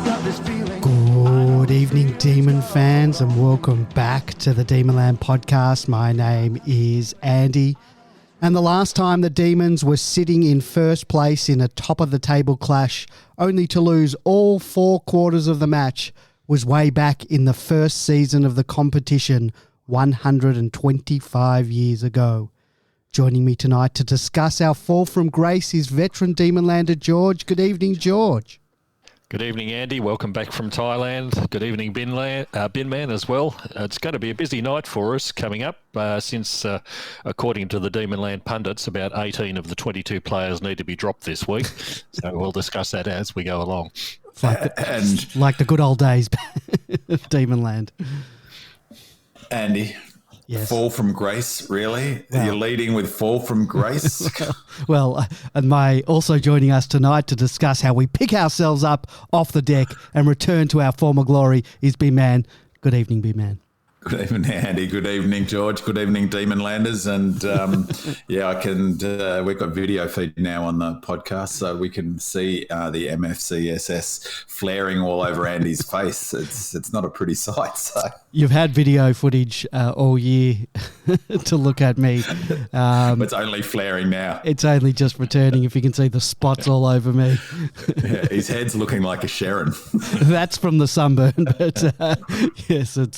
Good evening, Demon fans, and welcome back to the Demonland podcast. My name is Andy, and the last time the Demons were sitting in first place in a top-of-the-table clash, only to lose all 4 quarters of the match, was way back in the first season of the competition 125 years ago. Joining me tonight to discuss our fall from grace is veteran Demonlander George. Good evening, George. Good evening, Andy. Welcome back from Thailand. Good evening, Binman as well. It's going to be a busy night for us coming up since, according to the Demonland pundits, about 18 of the 22 players need to be dropped this week. So we'll discuss that as we go along. Like the good old days of Demonland. Andy, yes. Fall from grace, really? Well, you're leading with fall from grace? And also joining us tonight to discuss how we pick ourselves up off the deck and return to our former glory is B-Man. Good evening, B-Man. Good evening, Andy. Good evening, George. Good evening, Demonlanders. And I can. We've got video feed now on the podcast, so we can see the MFCSS flaring all over Andy's face. It's not a pretty sight. So you've had video footage all year to look at me. It's only flaring now. It's only just returning. If you can see the spots all over me. Yeah, his head's looking like a Sharon. That's from the sunburn, but yes, it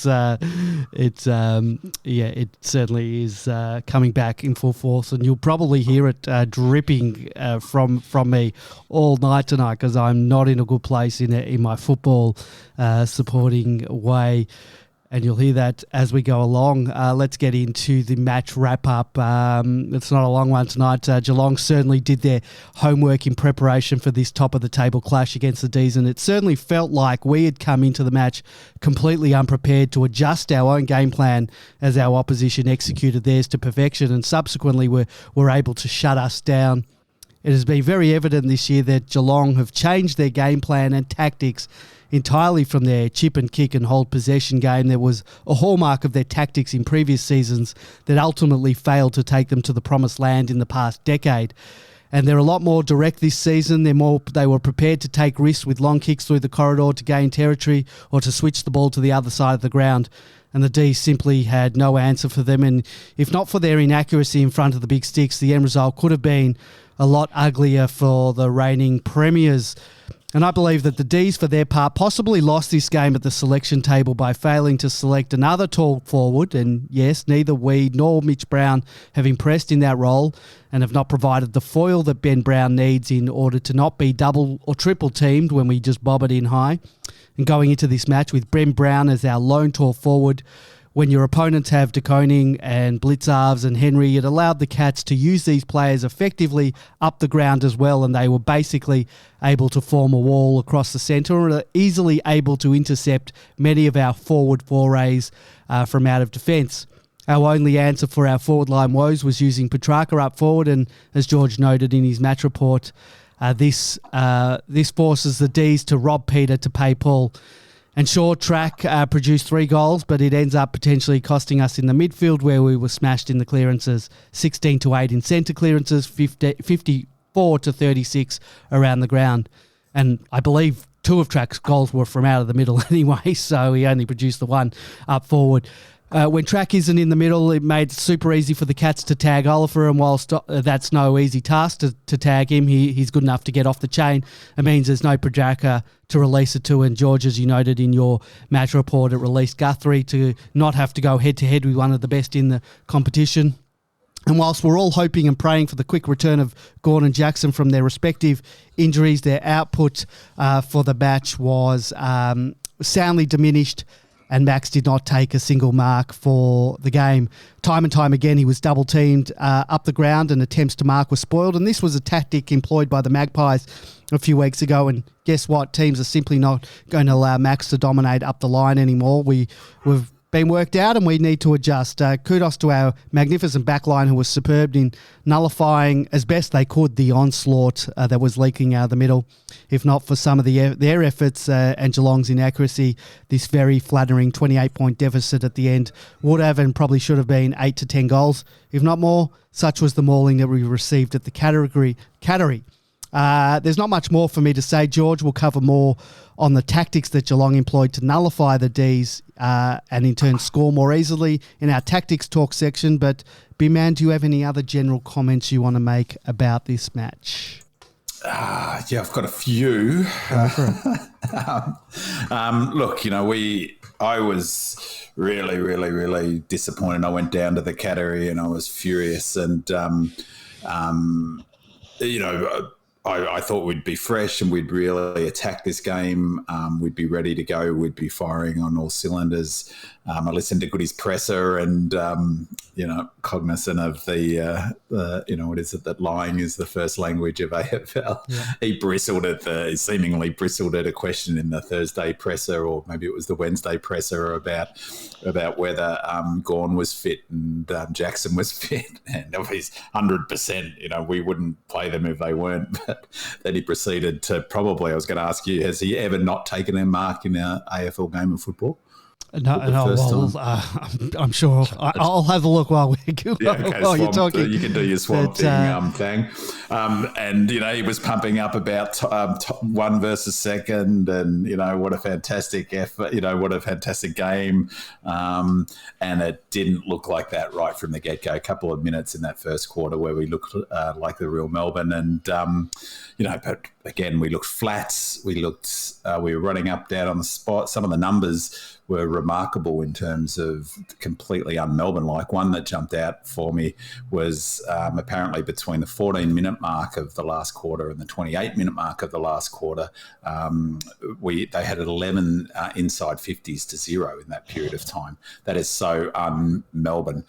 certainly is coming back in full force, and you'll probably hear it dripping from me all night tonight because I'm not in a good place in my football supporting way. And you'll hear that as we go along. Let's get into the match wrap-up. It's not a long one tonight. Geelong certainly did their homework in preparation for this top-of-the-table clash against the D's, and it certainly felt like we had come into the match completely unprepared to adjust our own game plan as our opposition executed theirs to perfection, and subsequently were able to shut us down. It has been very evident this year that Geelong have changed their game plan and tactics entirely from their chip and kick and hold possession game. There was a hallmark of their tactics in previous seasons that ultimately failed to take them to the promised land in the past decade. And they're a lot more direct this season. They were prepared to take risks with long kicks through the corridor to gain territory or to switch the ball to the other side of the ground. And the D's simply had no answer for them. And if not for their inaccuracy in front of the big sticks, the end result could have been a lot uglier for the reigning premiers. And I believe that the D's, for their part, possibly lost this game at the selection table by failing to select another tall forward. And yes, neither we nor Mitch Brown have impressed in that role and have not provided the foil that Ben Brown needs in order to not be double or triple teamed when we just bob it in high. And going into this match with Ben Brown as our lone tall forward, when your opponents have De Koning and Blitzarves and Henry, it allowed the Cats to use these players effectively up the ground as well, and they were basically able to form a wall across the centre and are easily able to intercept many of our forward forays from out of defence. Our only answer for our forward line woes was using Petrarca up forward, and as George noted in his match report, this forces the D's to rob Peter to pay Paul. And sure, Track produced 3 goals, but it ends up potentially costing us in the midfield where we were smashed in the clearances, 16-8 in centre clearances, 54-36 around the ground. And I believe 2 of Track's goals were from out of the middle anyway, so he only produced the 1 up forward. When Track isn't in the middle, it made it super easy for the Cats to tag Oliver, and whilst that's no easy task to tag him, he's good enough to get off the chain. It means there's no Petrarca to release it to, and George, as you noted in your match report, it released Guthrie to not have to go head-to-head with one of the best in the competition. And whilst we're all hoping and praying for the quick return of Gawn and Jackson from their respective injuries, their output for the match was soundly diminished, and Max did not take a single mark for the game. Time and time again, he was double-teamed up the ground, and attempts to mark were spoiled. And this was a tactic employed by the Magpies a few weeks ago. And guess what? Teams are simply not going to allow Max to dominate up the line anymore. We've been worked out and we need to adjust. Kudos to our magnificent backline who was superb in nullifying as best they could the onslaught that was leaking out of the middle. If not for some of their efforts and Geelong's inaccuracy, this very flattering 28-point deficit at the end would have and probably should have been 8 to 10 goals, if not more. Such was the mauling that we received at the Cattery. There's not much more for me to say. George will cover more on the tactics that Geelong employed to nullify the Ds and in turn score more easily in our tactics talk section. But, B-Man, do you have any other general comments you want to make about this match? Yeah, I've got a few. Look, I was really, really, really disappointed. I went down to the Cattery and I was furious. And, I thought we'd be fresh and we'd really attack this game. We'd be ready to go. We'd be firing on all cylinders. I listened to Goody's presser and, cognizant of what is it, that lying is the first language of AFL. Yeah. He seemingly bristled at a question in the Thursday presser, or maybe it was the Wednesday presser, about whether Gawn was fit and Jackson was fit. And he's 100%, we wouldn't play them if they weren't. But then he proceeded to I was going to ask you, has he ever not taken a mark in an AFL game of football? I'm sure I'll have a look while you're talking. You can do your swamp thing. And he was pumping up about one versus second, and what a fantastic effort, what a fantastic game. And it didn't look like that right from the get go. A couple of minutes in that first quarter where we looked like the real Melbourne, and but again we looked flat. We were running up down on the spot. Some of the numbers were remarkable in terms of completely un-Melbourne-like. One that jumped out for me was apparently between the 14-minute mark of the last quarter and the 28-minute mark of the last quarter, they had 11 inside 50s to 0 in that period of time. That is so un-Melbourne.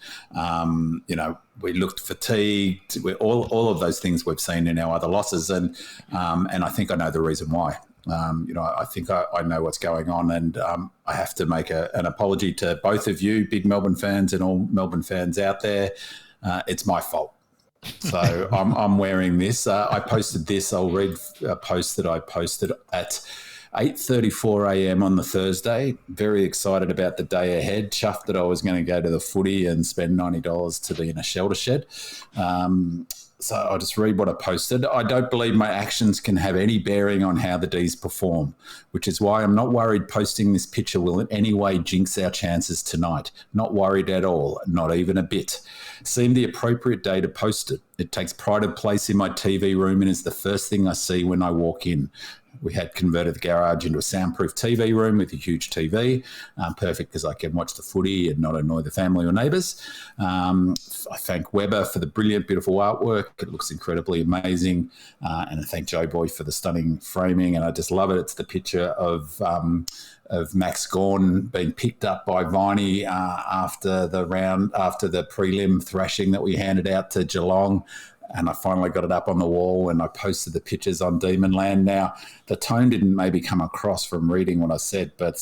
We looked fatigued. All of those things we've seen in our other losses, and I think I know the reason why. I think I know what's going on, and I have to make an apology to both of you, big Melbourne fans and all Melbourne fans out there. It's my fault. So I'm wearing this. I posted this. I'll read a post that I posted at 8:34 a.m. on the Thursday. Very excited about the day ahead. Chuffed that I was going to go to the footy and spend $90 to be in a shelter shed. So I'll just read what I posted. I don't believe my actions can have any bearing on how the Ds perform, which is why I'm not worried posting this picture will in any way jinx our chances tonight. Not worried at all, not even a bit. Seemed the appropriate day to post it. It takes pride of place in my TV room and is the first thing I see when I walk in. We had converted the garage into a soundproof TV room with a huge TV, perfect because I can watch the footy and not annoy the family or neighbours. I thank Weber for the brilliant, beautiful artwork. It looks incredibly amazing. And I thank Joe Boy for the stunning framing. And I just love it. It's the picture of Max Gawn being picked up by Viney after the prelim thrashing that we handed out to Geelong. And I finally got it up on the wall and I posted the pictures on Demon Land. Now, the tone didn't maybe come across from reading what I said, but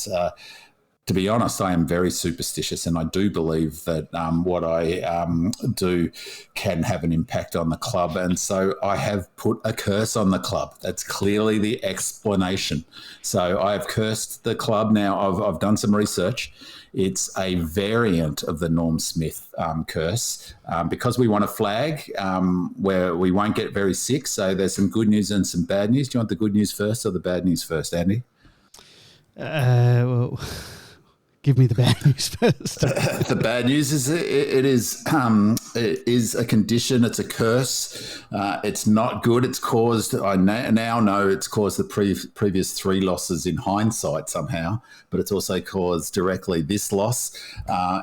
to be honest, I am very superstitious and I do believe that what I do can have an impact on the club. And so I have put a curse on the club. That's clearly the explanation. So I have cursed the club. Now, I've done some research. It's a variant of the Norm Smith curse because we want a flag where we won't get very sick. So there's some good news and some bad news. Do you want the good news first or the bad news first, Andy? Well, give me the bad news first. The bad news is it is a condition. It's a curse. It's not good. It's caused, I now know it's caused the previous 3 losses in hindsight somehow, but it's also caused directly this loss.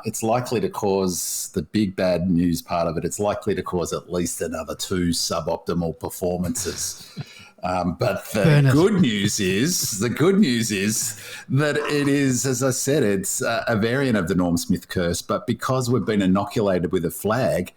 It's likely to cause the big bad news part of it. It's likely to cause at least another 2 suboptimal performances. But the good news is that it is, as I said, it's a variant of the Norm Smith curse. But because we've been inoculated with a flag,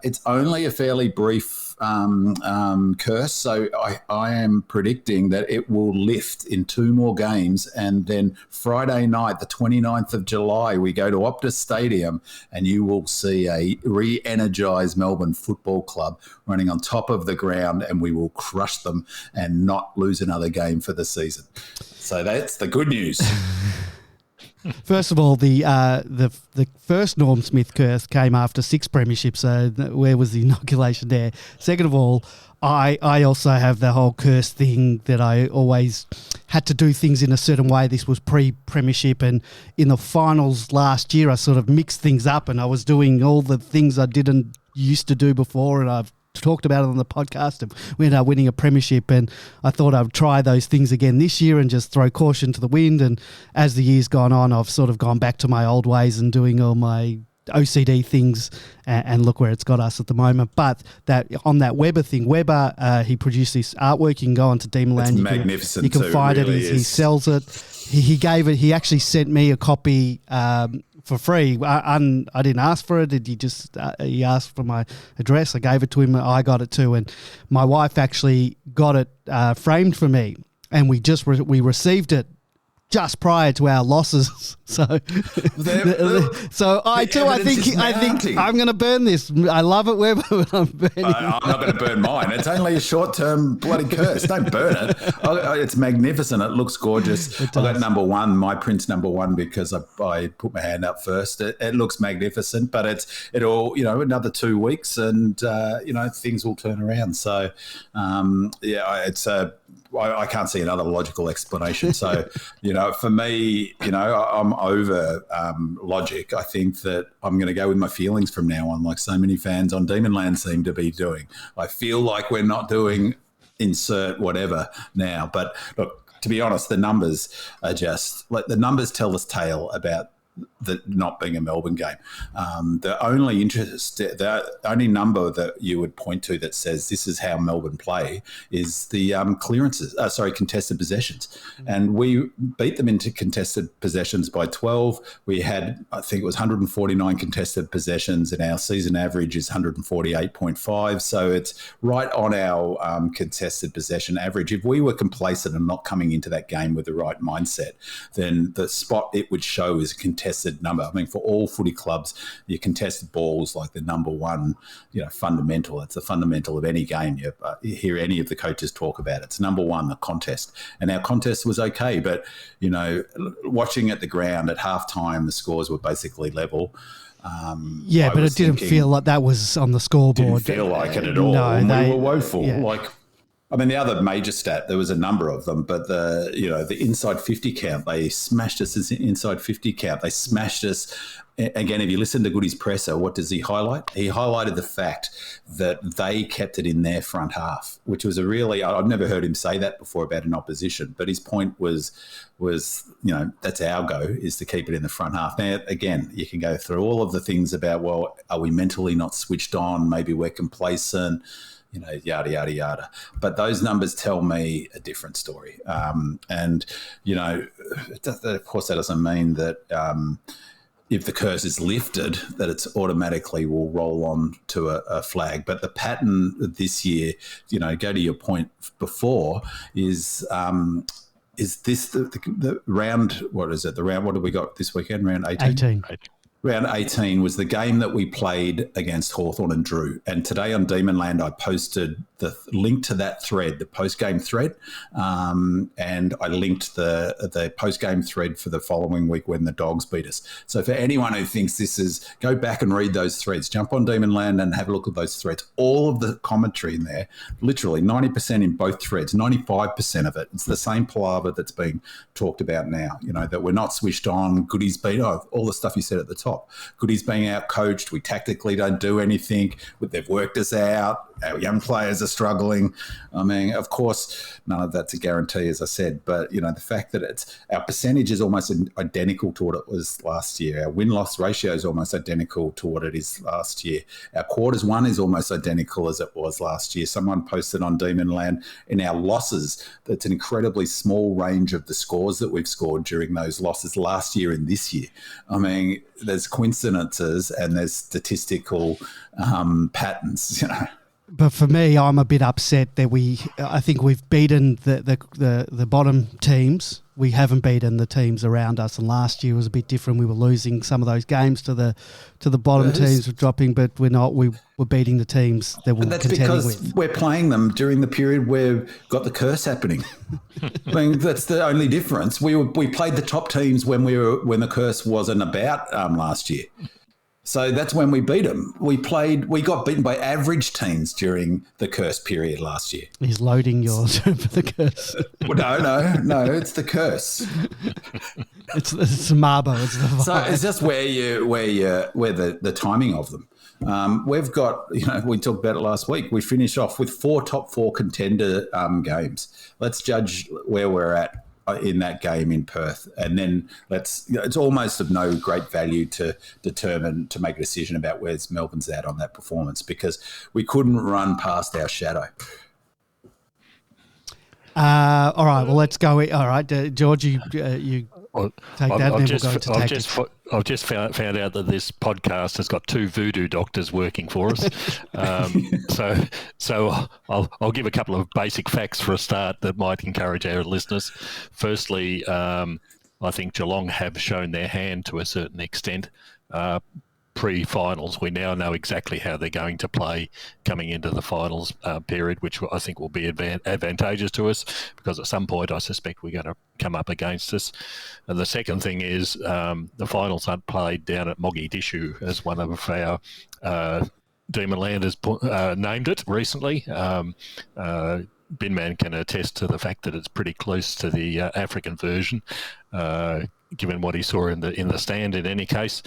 it's only a fairly brief curse. So I am predicting that it will lift in 2 more games. And then Friday night, the 29th of July, we go to Optus Stadium and you will see a re-energised Melbourne Football Club running on top of the ground and we will crush them and not lose another game for the season. So that's the good news. First of all, the first Norm Smith curse came after 6 premierships, so where was the inoculation there? Second of all, I also have the whole curse thing that I always had to do things in a certain way. This was pre-premiership, and in the finals last year, I sort of mixed things up, and I was doing all the things I didn't used to do before, and I've talked about it on the podcast, and we ended up winning a premiership, and I thought I'd try those things again this year and just throw caution to the wind. And as the year's gone on, I've sort of gone back to my old ways and doing all my OCD things, and look where it's got us at the moment. But that on that Weber thing, he produced this artwork. You can go onto Demonland. It's magnificent. You can find it. He sells it. He gave it. He actually sent me a copy for free. I didn't ask for it. He asked for my address. I gave it to him. I got it too, and my wife actually got it framed for me, and we received it just prior to our losses. So I think I'm going to burn this. I love it, Weber, but I'm burning I'm not going to burn mine. It's only a short-term bloody curse. Don't burn it. It's magnificent. It looks gorgeous. I got number 1, my print's number 1, because I put my hand up first. It looks magnificent, but it'll another 2 weeks, and things will turn around. So I can't see another logical explanation. So, for me, I'm over logic. I think that I'm going to go with my feelings from now on, like so many fans on Demonland seem to be doing. I feel like we're not doing insert whatever now. But look, to be honest, the numbers are just like the numbers tell this tale about the not being a Melbourne game. The only number that you would point to that says this is how Melbourne play is the contested possessions. And we beat them into contested possessions by 12. We had, I think it was 149 contested possessions, and our season average is 148.5. So it's right on our contested possession average. If we were complacent and not coming into that game with the right mindset, then the spot it would show is a contested number. I mean, for all footy clubs, your contested balls like the number 1, fundamental. It's the fundamental of any game. You hear any of the coaches talk about it. It's number 1, the contest. And our contest was okay, but watching at the ground at halftime, the scores were basically level. But it didn't feel like that was on the scoreboard. Didn't feel like it at all. No, we were woeful. Yeah. The other major stat, there was a number of them, but the inside 50 count, they smashed us as inside 50 count. They smashed us. Again, if you listen to Goody's presser, what does he highlight? He highlighted the fact that they kept it in their front half, which was I've never heard him say that before about an opposition, but his point was that's our go, is to keep it in the front half. Now, again, you can go through all of the things about, well, are we mentally not switched on? Maybe we're complacent. Yada, yada, yada. But those numbers tell me a different story. Of course, that doesn't mean that if the curse is lifted, that it's automatically will roll on to a flag. But the pattern this year, go to your point before, is this the round, what is it? The round, what have we got this weekend? Round 18? Round 18 was the game that we played against Hawthorn and Drew. And today on Demonland, I posted the link to that thread, the post-game thread, and I linked the post-game thread for the following week when the Dogs beat us. So for anyone who thinks this is, go back and read those threads. Jump on Demonland and have a look at those threads. All of the commentary in there, literally 90% in both threads, 95% of it, it's the same palaver that's being talked about now, that we're not switched on, Goody's beat, all the stuff you said at the top. Goody's being out-coached. We tactically don't do anything. They've worked us out. Our young players are struggling. Of course, none of that's a guarantee, as I said. But, the fact that our percentage is almost identical to what it was last year. Our win-loss ratio is almost identical to what it is last year. Our quarters won is almost identical as it was last year. Someone posted on Demonland in our losses, that's an incredibly small range of the scores that we've scored during those losses last year and this year. There's coincidences and there's statistical patterns, But for me, I'm a bit upset that I think we've beaten the bottom teams. We haven't beaten the teams around us, and last year was a bit different. We were losing some of those games to the bottom teams, were dropping, but we're not. We were beating the teams that we're contending with. That's because we're playing them during the period where we've got the curse happening. I mean, that's the only difference. We played the top teams when the curse wasn't about last year. So that's when we beat them. We got beaten by average teams during the curse period last year. He's loading yours for the curse. No, it's the curse. It's the Marbo. It's the vibe. So it's just where the timing of them. We've got, we talked about it last week. We finish off with 4 top 4 contender games. Let's judge where we're at in that game in Perth, and then it's almost of no great value to make a decision about where Melbourne's at on that performance, because we couldn't run past our shadow. All right, well, let's go. All right, George, you take that, and then we'll go into tactics. I've just found out that this podcast has got 2 voodoo doctors working for us. So I'll give a couple of basic facts for a start that might encourage our listeners. Firstly, I think Geelong have shown their hand to a certain extent. Pre-finals, we now know exactly how they're going to play coming into the finals period, which I think will be advantageous to us, because at some point I suspect we're going to come up against us. And the second thing is the finals aren't played down at Mogadishu, as one of our Demon Landers named it recently. Binman can attest to the fact that it's pretty close to the African version, given what he saw in the stand. In any case,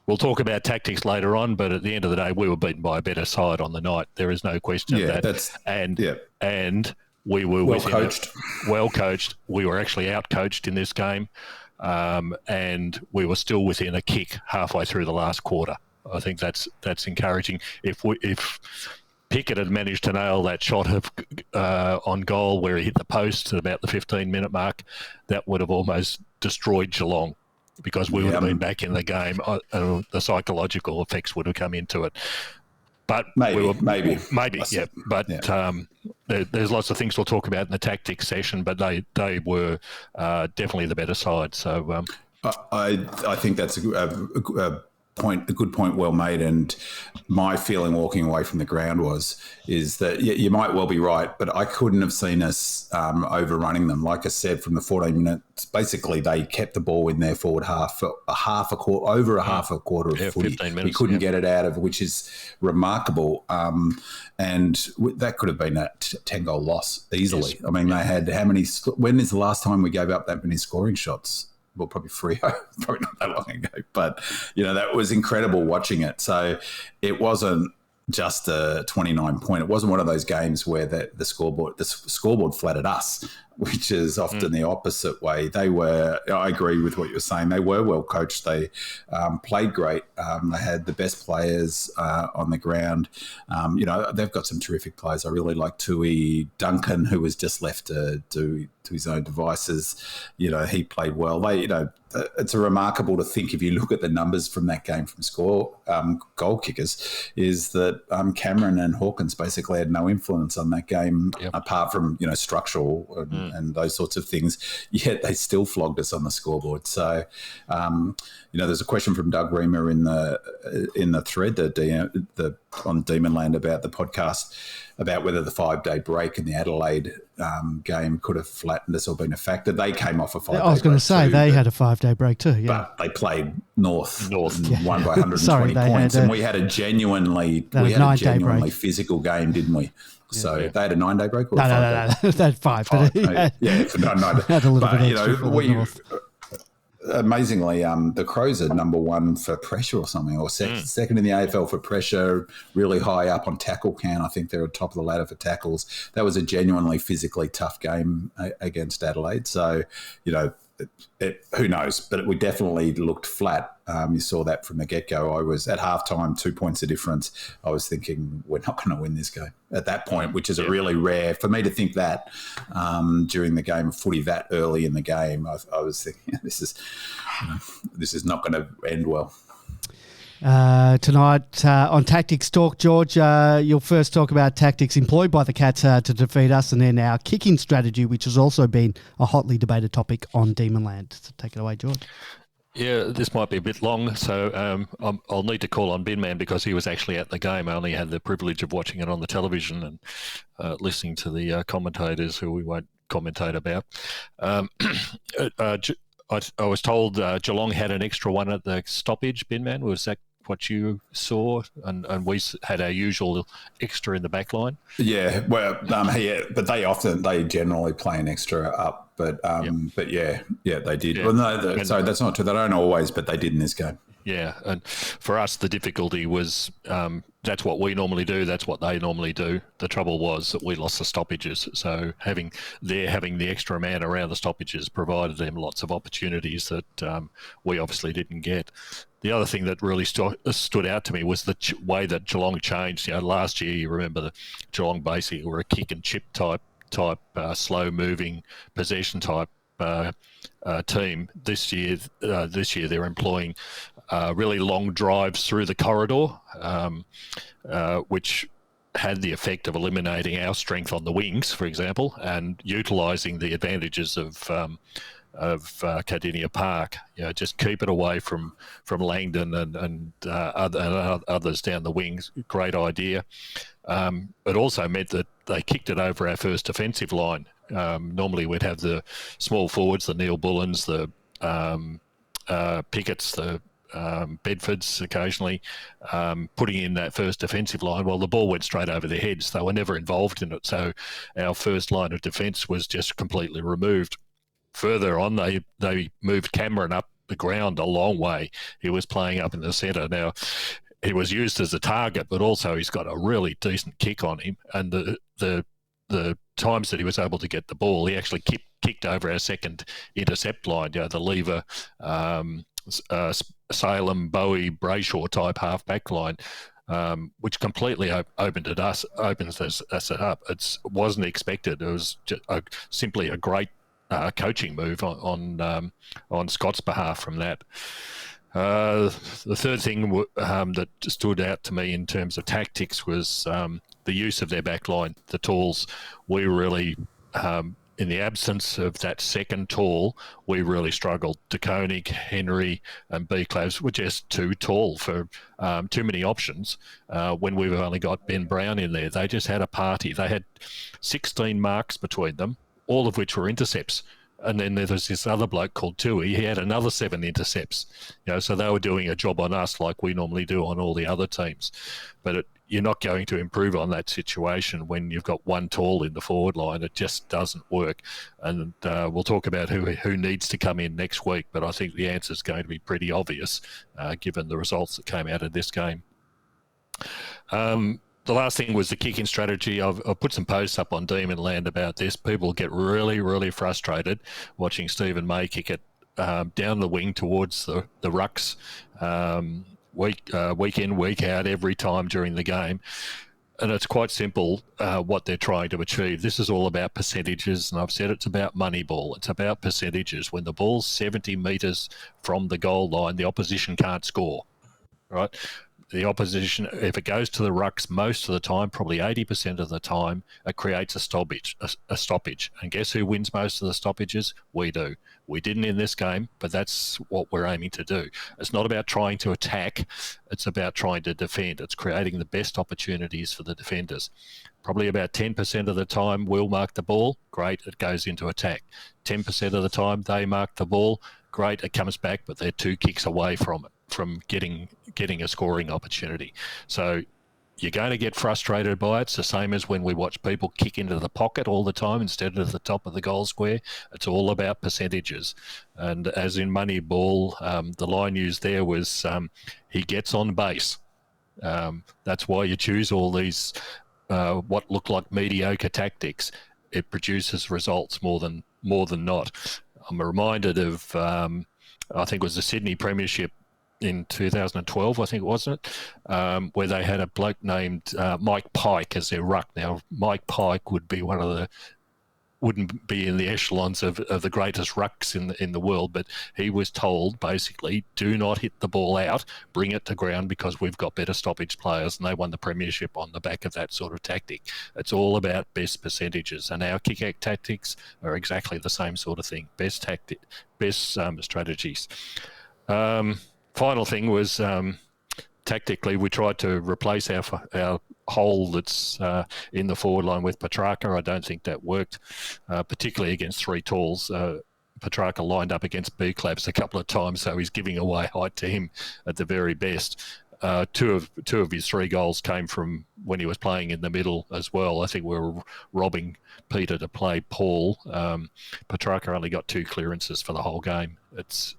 we'll talk about tactics later on, but at the end of the day, we were beaten by a better side on the night. There is no question of that. And we were well coached. We were actually out-coached in this game, and we were still within a kick halfway through the last quarter. I think that's encouraging. If Pickett had managed to nail that shot on goal where he hit the post at about the 15-minute mark, that would have almost destroyed Geelong, because we would have been back in the game. The psychological effects would have come into it. But maybe. Yeah. But there's lots of things we'll talk about in the tactics session, but they were definitely the better side. So I think that's a good point, well made. And my feeling walking away from the ground is that you might well be right, but I couldn't have seen us overrunning them. Like I said, from the 14 minutes, basically they kept the ball in their forward half for half a quarter of footy. 15 minutes, we couldn't get it out of, which is remarkable. And that could have been a 10-goal loss easily. Yes. I mean, they had how many? When is the last time we gave up that many scoring shots? Well, probably Freo, probably not that long ago. But, that was incredible watching it. So it wasn't just a 29-point. It wasn't one of those games where the scoreboard flattered us, which is often the opposite way. I agree with what you're saying. They were well coached. They played great. They had the best players on the ground. They've got some terrific players. I really like Tui Duncan, who was just left to his own devices. He played well. It's remarkable to think, if you look at the numbers from that game from goal kickers, is that Cameron and Hawkins basically had no influence on that game, apart from structural and those sorts of things. Yet they still flogged us on the scoreboard. So there's a question from Doug Reamer in the thread on Demonland about the podcast, about whether the 5-day break in the Adelaide game could have flattened us or been a factor. They came off a 5-day break. I was going to say they had a 5-day break too. Yeah, but they played North and won by 120 points, and we had a genuinely physical game, didn't we? So they had a 9-day break. Or no, they had 5. Had a little bit extra. Amazingly, the Crows are number 1 for pressure or something, or second in the AFL for pressure, really high up on tackle count. I think they're at the top of the ladder for tackles. That was a genuinely physically tough game against Adelaide. So, who knows? But we definitely looked flat. You saw that from the get-go. I was at halftime, 2 points of difference. I was thinking, we're not going to win this game at that point, which is a really rare for me to think that during the game of footy that early in the game. I was thinking, this is not going to end well. Tonight on Tactics Talk, George, you'll first talk about tactics employed by the Cats to defeat us, and then our kicking strategy, which has also been a hotly debated topic on Demonland. So take it away, George. Yeah, this might be a bit long, so I'll need to call on Binman because he was actually at the game. I only had the privilege of watching it on the television and listening to the commentators who we won't commentate about. I was told Geelong had an extra one at the stoppage, Binman. Was that what you saw? And we had our usual extra in the back line? Yeah, well, but they generally play an extra up. But yeah, they did. Yeah. Well, no, sorry, that's not true. They don't always, but they did in this game. Yeah, and for us, the difficulty was that's what we normally do. That's what they normally do. The trouble was that we lost the stoppages. So having the extra man around the stoppages provided them lots of opportunities that we obviously didn't get. The other thing that really stood out to me was the way that Geelong changed. Last year, you remember the Geelong basically were a kick and chip type slow-moving possession type team. This year they're employing really long drives through the corridor, which had the effect of eliminating our strength on the wings, for example, and utilising the advantages of Cardinia Park. Just keep it away from Langdon and others down the wings. Great idea. It also meant that they kicked it over our first defensive line. Normally we'd have the small forwards, the Neil Bullens, the Pickett's, the Bedfords occasionally, putting in that first defensive line. Well, the ball went straight over their heads. They were never involved in it. So our first line of defence was just completely removed. Further on, they moved Cameron up the ground a long way. He was playing up in the centre. Now, he was used as a target, but also he's got a really decent kick on him. And the times that he was able to get the ball, he actually kicked over our second intercept line, the Lever, Salem, Bowie, Brayshaw type half-back line, which completely opens us up. It wasn't expected. It was just simply a great coaching move on Scott's behalf from that. The third thing that stood out to me in terms of tactics was the use of their back line, the talls. We really, in the absence of that second tall, we really struggled. De Koning, Henry and B-Clavs were just too tall for too many options when we've only got Ben Brown in there. They just had a party. They had 16 marks between them, all of which were intercepts. And then there was this other bloke called Tui. He had another 7 intercepts. So they were doing a job on us like we normally do on all the other teams. But you're not going to improve on that situation when you've got one tall in the forward line. It just doesn't work. And we'll talk about who needs to come in next week. But I think the answer is going to be pretty obvious given the results that came out of this game. The last thing was the kicking strategy. I've put some posts up on Demonland about this. People get really, really frustrated watching Stephen May kick it down the wing towards the rucks week in, week out, every time during the game. And it's quite simple what they're trying to achieve. This is all about percentages, and I've said it's about money ball. It's about percentages. When the ball's 70 metres from the goal line, the opposition can't score, right? The opposition, if it goes to the rucks most of the time, probably 80% of the time, it creates a stoppage. And guess who wins most of the stoppages? We do. We didn't in this game, but that's what we're aiming to do. It's not about trying to attack. It's about trying to defend. It's creating the best opportunities for the defenders. Probably about 10% of the time we'll mark the ball. Great, it goes into attack. 10% of the time they mark the ball. Great, it comes back, but they're 2 kicks away from it, from getting a scoring opportunity. So you're going to get frustrated by it. It's the same as when we watch people kick into the pocket all the time instead of the top of the goal square. It's all about percentages. And as in Moneyball, the line used there was he gets on base. That's why you choose all these what look like mediocre tactics. It produces results more than not. I'm reminded of I think it was the Sydney Premiership in 2012, I think, wasn't it? Where they had a bloke named Mike Pike as their ruck. Now, Mike Pike would be one of wouldn't be in the echelons of the greatest rucks in the world, but he was told basically, do not hit the ball out, bring it to ground because we've got better stoppage players, and they won the premiership on the back of that sort of tactic. It's all about best percentages, and our kick-out tactics are exactly the same sort of thing. Best strategies. Final thing was tactically, we tried to replace our hole that's in the forward line with Petrarca. I don't think that worked, particularly against three talls. Petrarca lined up against B-Clabs a couple of times, so he's giving away height to him at the very best. Two of his 3 goals came from when he was playing in the middle as well. I think we were robbing Peter to play Paul. Petrarca only got 2 clearances for the whole game. It's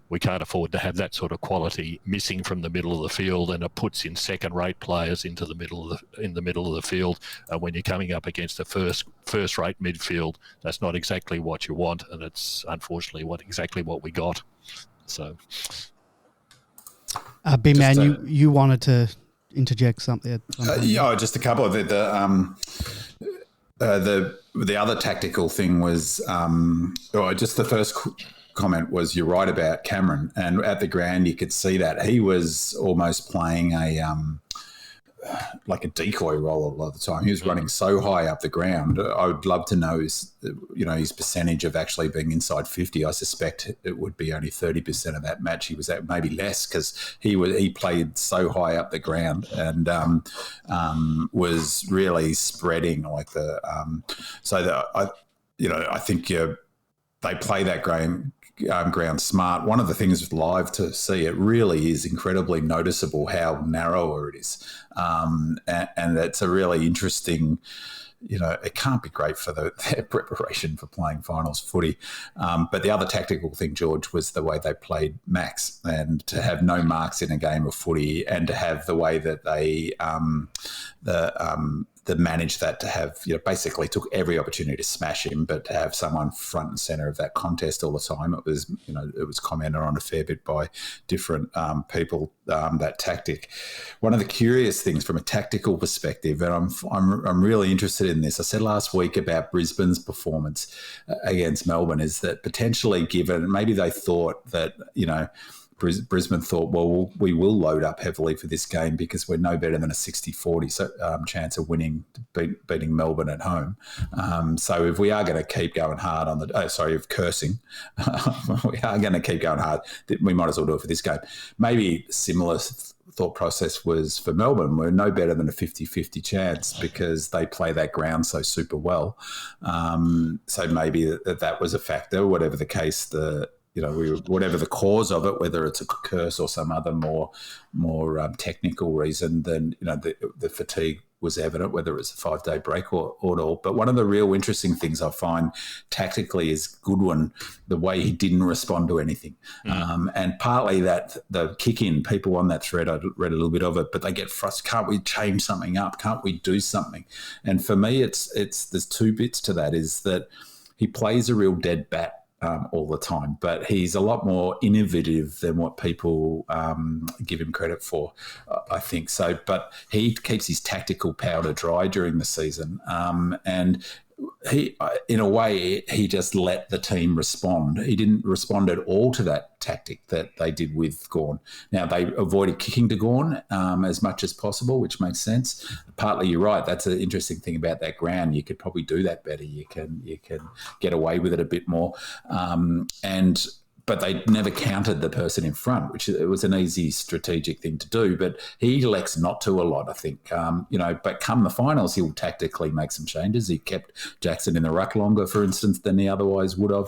we can't afford to have that sort of quality missing from the middle of the field, and it puts in second-rate players into the middle of the field. When you're coming up against a first-rate midfield, that's not exactly what you want, and it's unfortunately exactly what we got. So. Big Man, you wanted to interject something. Yeah, just a couple of the other tactical thing was just the first comment was, you're right about Cameron, and at the ground you could see that he was almost playing like a decoy role a lot of the time. He was running so high up the ground. I would love to know his percentage of actually being inside 50. I suspect it would be only 30% of that match he was at, maybe less, because he played so high up the ground and was really spreading like the. I think they play that ground smart. One of the things live to see, it really is incredibly noticeable how narrower it is. And it's a really interesting, it can't be great for their preparation for playing finals footy. But the other tactical thing, George, was the way they played Max, and to have no marks in a game of footy, and to have the way that they that managed that, to have, basically took every opportunity to smash him, but to have someone front and centre of that contest all the time. It was, it was commented on a fair bit by different people, that tactic. One of the curious things from a tactical perspective, and I'm really interested in this, I said last week about Brisbane's performance against Melbourne, is that potentially given, maybe they thought that, Brisbane thought, well, we will load up heavily for this game because we're no better than a 60-40 chance of beating Melbourne at home. So if we are going to keep going hard on cursing, we are going to keep going hard, we might as well do it for this game. Maybe similar thought process was for Melbourne. We're no better than a 50-50 chance because they play that ground so super well. So maybe that was a factor, whatever the case, whatever the cause of it, whether it's a curse or some other more technical reason, then the fatigue was evident, whether it's a 5-day break or all. But one of the real interesting things I find tactically is Goodwin, the way he didn't respond to anything, and partly that the kick in, people on that thread, I read a little bit of it, but they get frustrated. Can't we change something up? Can't we do something? And for me, it's there's 2 bits to that. Is that he plays a real dead bat all the time, but he's a lot more innovative than what people give him credit for, I think so. But he keeps his tactical powder dry during the season, and he, in a way, he just let the team respond. He didn't respond at all to that tactic that they did with Gawn. Now, they avoided kicking to Gawn as much as possible, which makes sense. Partly, you're right. That's an interesting thing about that ground. You could probably do that better. You can get away with it a bit more. But they never counted the person in front, which it was an easy strategic thing to do. But he elects not to a lot, I think. But come the finals, he'll tactically make some changes. He kept Jackson in the ruck longer, for instance, than he otherwise would have.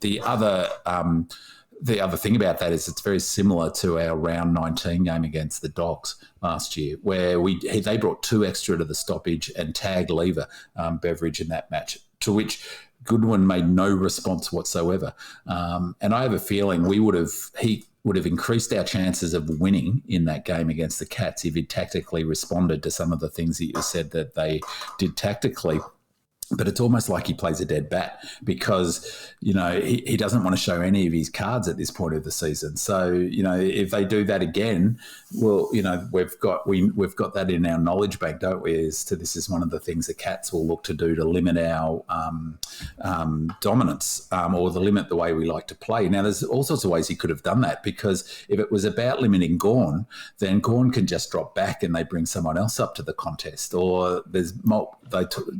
The other thing about that is it's very similar to our round 19 game against the Dogs last year, where they brought 2 extra to the stoppage and tagged Lever Beveridge in that match, to which Goodwin made no response whatsoever. And I have a feeling he would have increased our chances of winning in that game against the Cats if he'd tactically responded to some of the things that you said that they did tactically. But it's almost like he plays a dead bat because, he doesn't want to show any of his cards at this point of the season. So, if they do that again, well, we've got that in our knowledge bank, don't we? This is one of the things the Cats will look to do to limit our dominance or the limit the way we like to play. Now, there's all sorts of ways he could have done that, because if it was about limiting Gawn, then Gawn can just drop back and they bring someone else up to the contest. Or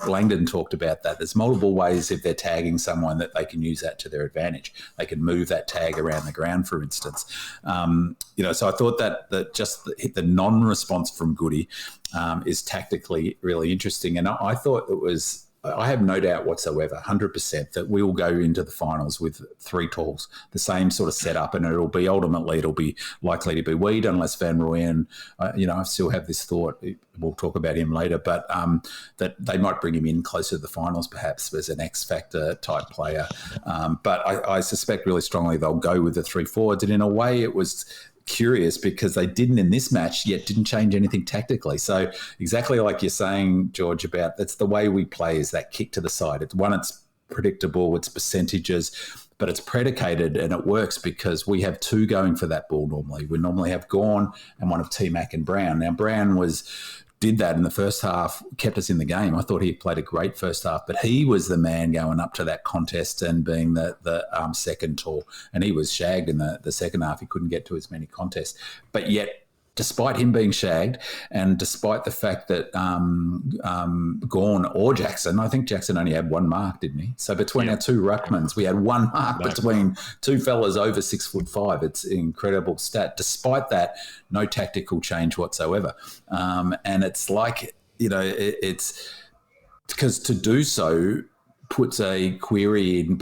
Langdon talked about that. There's multiple ways if they're tagging someone that they can use that to their advantage. They can move that tag around the ground, for instance. So I thought that just the non-response from Goody is tactically really interesting. And I thought I have no doubt whatsoever, 100%, that we will go into the finals with 3 talls, the same sort of setup, and it'll be likely to be Weed unless Van Rooyen, I still have this thought, we'll talk about him later, but that they might bring him in closer to the finals perhaps as an X-factor type player. But I suspect really strongly they'll go with the 3 forwards, and in a way it was curious because they didn't in this match, yet didn't change anything tactically. So exactly like you're saying, George, about that's the way we play, is that kick to the side. It's predictable, it's percentages, but it's predicated and it works because we have 2 going for that ball normally. We normally have Gawn and one of T-Mac and Brown. Now, Brown did that in the first half, kept us in the game. I thought he played a great first half, but he was the man going up to that contest and being the second tall, and he was shagged in the second half. He couldn't get to as many contests, but yet, despite him being shagged, and despite the fact that Gawn or Jackson, I think Jackson only had 1 mark, didn't he? So between our 2 ruckmans, we had 1 mark between 2 fellas over 6'5". It's an incredible stat. Despite that, no tactical change whatsoever. And it's like, it's because to do so puts a query in,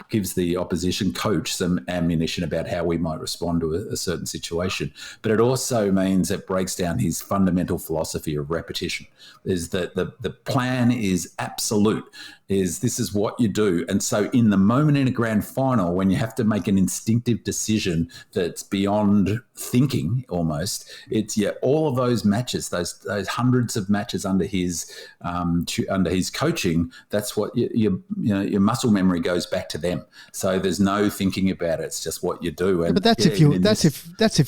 gives the opposition coach some ammunition about how we might respond to a certain situation. But it also means it breaks down his fundamental philosophy of repetition, is that the plan is absolute, this is what you do. And so in the moment in a grand final, when you have to make an instinctive decision that's beyond thinking almost, it's all of those matches, those hundreds of matches under his coaching, that's what your muscle memory goes back to them. So there's no thinking about it. It's just what you do. And but that's if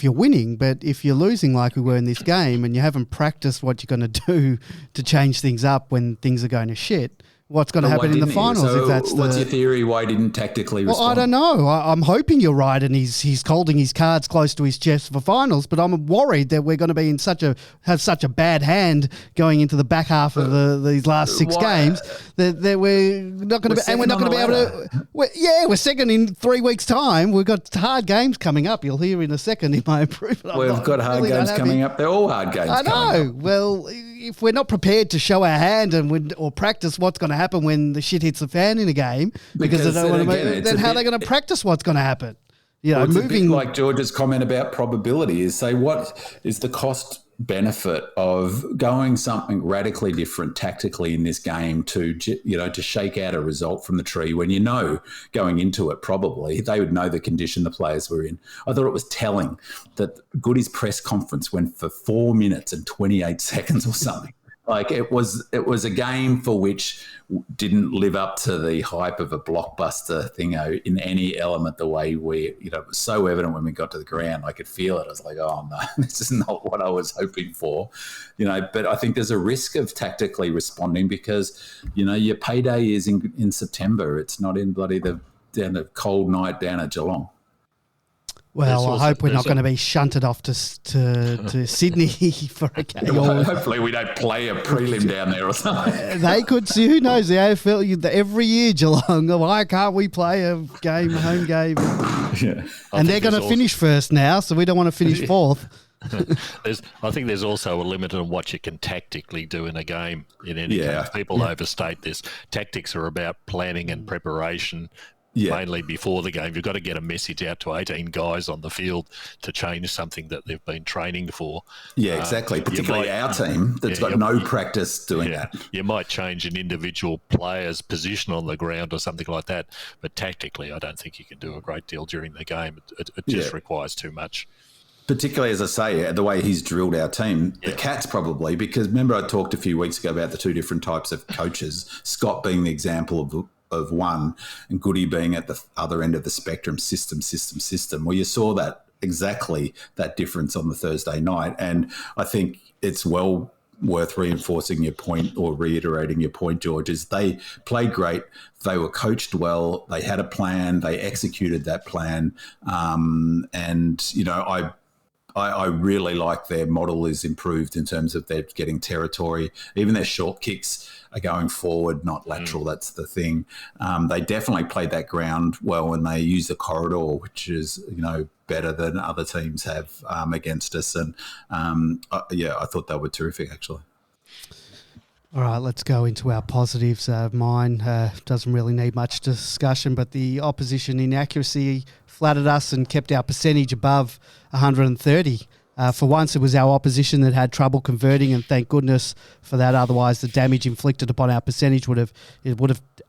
you're winning. But if you're losing, like we were in this game, and you haven't practiced what you're going to do to change things up when things are going to shit, what's going to happen in the finals? So if that's what's your theory? Why didn't tactically respond? Well, I don't know. I'm hoping you're right, and he's holding his cards close to his chest for finals. But I'm worried that we're going to be have such a bad hand going into the back half of these last 6 games that we're not going to be, and we're not going to be able to. We're second in 3 weeks' time. We've got hard games coming up. You'll hear in a second in my improvement. We've got hard games coming up. They're all hard games. I know. Well, if we're not prepared to show our hand or practice what's going to happen when the shit hits the fan in a game, because they don't want to, then how are they going to practice what's going to happen? It's a bit like George's comment about probability, is say, what is the cost benefit of going something radically different tactically in this game to shake out a result from the tree when going into it, probably they would know the condition the players were in. I thought it was telling that Goody's press conference went for 4 minutes and 28 seconds or something. Like it was a game for which didn't live up to the hype of a blockbuster thing in any element. The way it was so evident when we got to the ground, I could feel it. I was like, oh no, this is not what I was hoping for, But I think there's a risk of tactically responding because your payday is in September. It's not in down a cold night down at Geelong. Well, I hope we're not going to be shunted off to Sydney for a game. Hopefully we don't play a prelim down there or something. They could. Who knows? The AFL, every year, Geelong, why can't we play a home game? Yeah. And they're going to finish first now, so we don't want to finish fourth. I think there's also a limit on what you can tactically do in a game. In any game. People overstate this. Tactics are about planning and preparation. Mainly before the game. You've got to get a message out to 18 guys on the field to change something that they've been training for. Yeah, exactly. Particularly our team that's got no practice doing that. You might change an individual player's position on the ground or something like that, but tactically I don't think you can do a great deal during the game. It just requires too much. particularly, as I say, the way he's drilled our team, the Cats probably, because remember I talked a few weeks ago about the two different types of coaches, Scott being the example of one and Goody being at the other end of the spectrum, system. Well, you saw that exactly that difference on the Thursday night. And I think it's well worth reinforcing your point or reiterating your point, George, is they played great. They were coached well. They had a plan. They executed that plan. And, you know, I really like their model is improved in terms of they're getting territory. Even their short kicks are going forward, not lateral. That's the thing. They definitely played that ground well, and they use the corridor, which is, you know, better than other teams have against us. And I thought they were terrific, actually. All right, let's go into our positives. Mine doesn't really need much discussion, but the opposition inaccuracy flattered us and kept our percentage above 130. For once, it was our opposition that had trouble converting, and thank goodness for that. Otherwise, the damage inflicted upon our percentage would have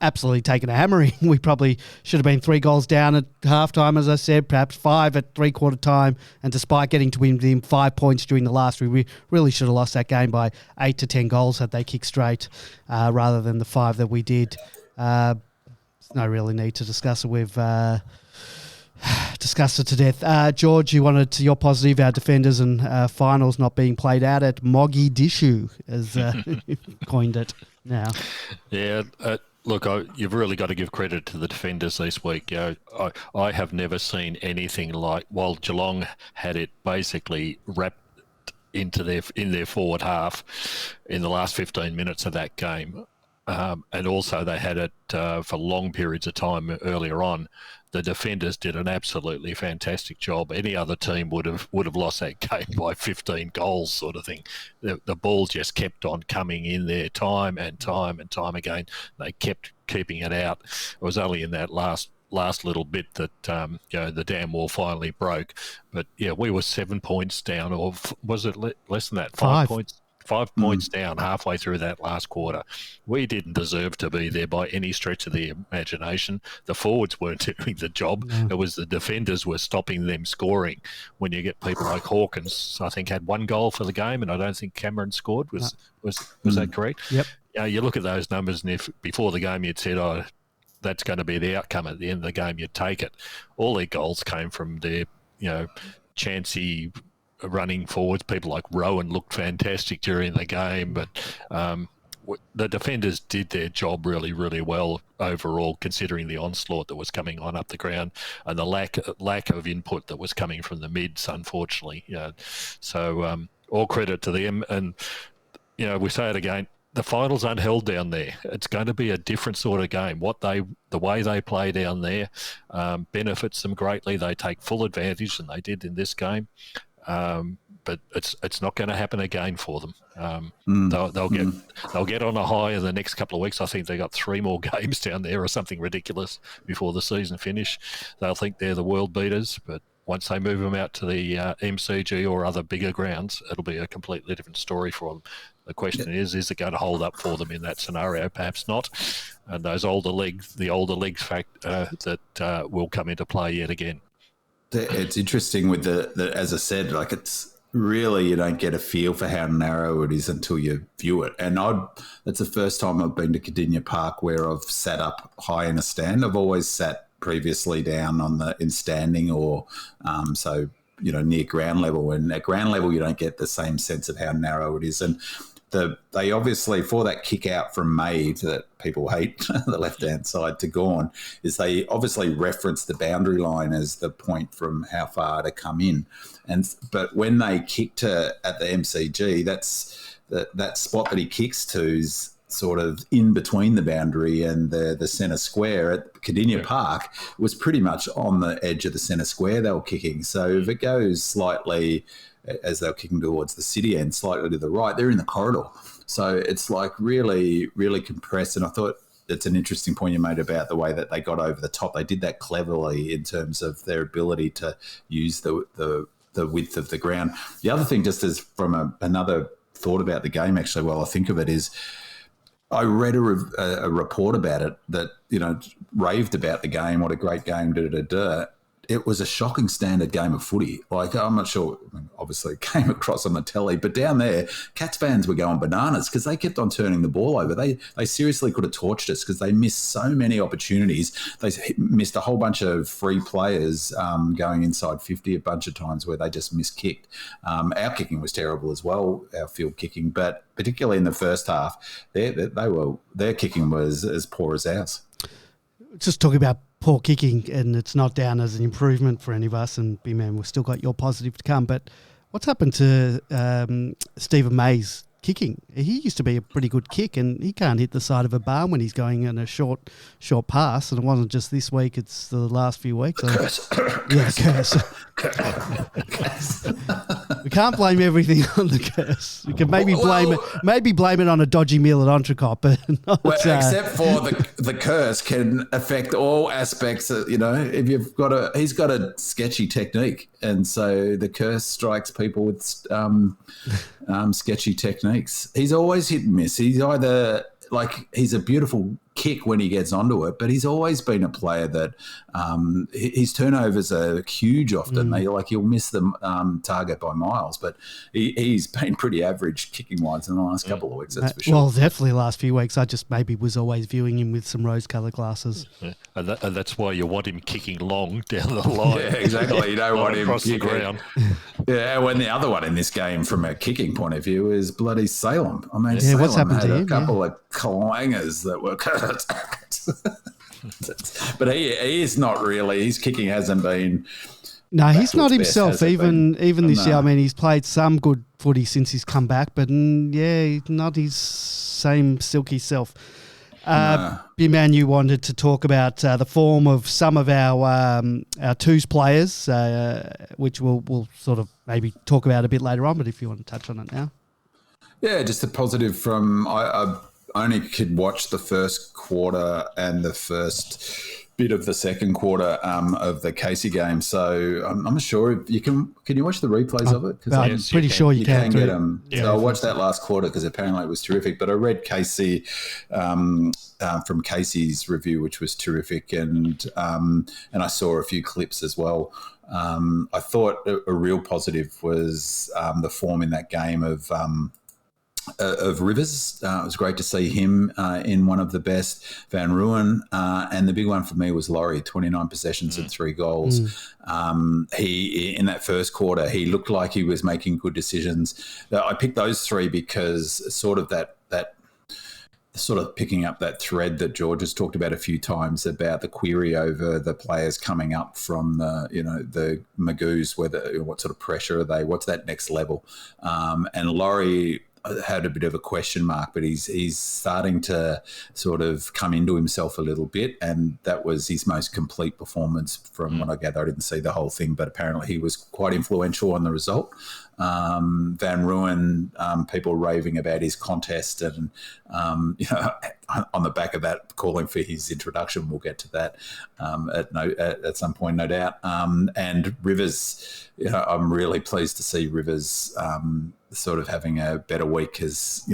absolutely taken a hammering. We probably should have been 3 goals down at halftime, as I said, perhaps 5 at three-quarter time. And despite getting to within 5 points during the last, we really should have lost that game by 8 to 10 goals had they kicked straight, rather than the 5 that we did. There's no really need to discuss it. We've discussed it to death. George, you wanted your positive, our defenders and finals not being played out at Mogadishu, as coined it now. Yeah, look, you've really got to give credit to the defenders this week. You know, I have never seen anything like, while Geelong had it basically wrapped into their forward half in the last 15 minutes of that game, and also they had it for long periods of time earlier on. The defenders did an absolutely fantastic job. Any other team would have lost that game by 15 goals, sort of thing. The ball just kept on coming in there time and time again. They kept keeping it out. It was only in that last little bit that the dam wall finally broke. But yeah, we were 7 points down, or was it less than that? 5 points. 5 points down halfway through that last quarter. We didn't deserve to be there by any stretch of the imagination. The forwards weren't doing the job. No. It was the defenders were stopping them scoring. When you get people like Hawkins, I think, had 1 goal for the game, and I don't think Cameron scored. Was that correct? Yep. You look at those numbers, and if before the game you'd said, "Oh, that's going to be the outcome at the end of the game," you'd take it. All their goals came from their, chancy running forwards. People like Rowan looked fantastic during the game, but the defenders did their job really, really well overall, considering the onslaught that was coming on up the ground and the lack of input that was coming from the mids, unfortunately. So all credit to them. And we say it again, the finals aren't held down there. It's going to be a different sort of game. The way they play down there benefits them greatly. They take full advantage, and they did in this game. But it's not going to happen again for them. They'll get on a high in the next couple of weeks. I think they got 3 more games down there or something ridiculous before the season finish. They'll think they're the world beaters, but once they move them out to the MCG or other bigger grounds, it'll be a completely different story for them. The question is it going to hold up for them in that scenario? Perhaps not. And the older legs fact that will come into play yet again. It's interesting with the as I said, like, it's really, you don't get a feel for how narrow it is until you view it. And that's the first time I've been to Cardinia Park where I've sat up high in a stand. I've always sat previously down in standing or near ground level. And at ground level, you don't get the same sense of how narrow it is. And they obviously, for that kick out from Maid that people hate, the left-hand side to Gawn, is they obviously reference the boundary line as the point from how far to come in. But when they kick at the MCG, that spot that he kicks to is sort of in between the boundary and the centre square. At Cardinia Park was pretty much on the edge of the centre square they were kicking. So if it goes slightly, as they were kicking towards the city end, slightly to the right, they're in the corridor. So it's like really, really compressed. And I thought it's an interesting point you made about the way that they got over the top. They did that cleverly in terms of their ability to use the width of the ground. The other thing, just as from another thought about the game, actually, while I think of it, is I read a report about it that, raved about the game, what a great game, it was a shocking standard game of footy. Like, I'm not sure, obviously it came across on the telly, but down there, Cats fans were going bananas because they kept on turning the ball over. They seriously could have torched us because they missed so many opportunities. They missed a whole bunch of free players going inside 50 a bunch of times where they just miskicked. Our kicking was terrible as well, our field kicking, but particularly in the first half, their kicking was as poor as ours. Just talking about poor kicking, and it's not down as an improvement for any of us, and B-Man, we've still got your positive to come, but what's happened to Stephen May's kicking? He used to be a pretty good kick, and he can't hit the side of a barn when he's going in a short pass, and it wasn't just this week, it's the last few weeks. Curse. We can't blame everything on the curse. We can maybe blame it on a dodgy meal at Entrecôte, but not, except for the curse can affect all aspects. If he's got a sketchy technique, and so the curse strikes people with sketchy techniques. He's always hit and miss. He's either he's a beautiful kick when he gets onto it, but he's always been a player that his turnovers are huge often. He'll miss the target by miles, but he's been pretty average kicking wise in the last couple of weeks, that's for sure. Well, definitely the last few weeks. I just maybe was always viewing him with some rose-coloured glasses. Yeah. And that's why you want him kicking long down the line. Yeah, exactly. You don't want him across the ground. Yeah, when the other one in this game from a kicking point of view is bloody Salem. I mean, Salem what's happened had to a him, couple of clangers that were but he is not really. His kicking hasn't been. No, he's not himself. Best, even this year. I mean, he's played some good footy since he's come back, but not his same silky self. B-Man, you wanted to talk about the form of some of our twos players, which we'll sort of maybe talk about a bit later on. But if you want to touch on it now, yeah, just a positive from I only could watch the first quarter and the first bit of the second quarter of the Casey game, so I'm not sure if you can you watch the replays of it? I'm pretty sure you can get them. Yeah. So I watched that last quarter because apparently it was terrific, but I read Casey from Casey's review, which was terrific, and I saw a few clips as well. I thought a real positive was the form in that game of Rivers. It was great to see him in one of the best. Van Ruin, and the big one for me was Laurie, 29 possessions and 3 goals. He in that first quarter, he looked like he was making good decisions. I picked those 3 because sort of that sort of picking up that thread that George has talked about a few times about the query over the players coming up from the Magoos, what sort of pressure are they? What's that next level? And Laurie had a bit of a question mark, but he's starting to sort of come into himself a little bit, and that was his most complete performance from what I gather. I didn't see the whole thing, but apparently he was quite influential on the result. Van Ruin, people raving about his contest, and on the back of that, calling for his introduction. We'll get to that at some point, no doubt. And Rivers, I'm really pleased to see Rivers sort of having a better week, because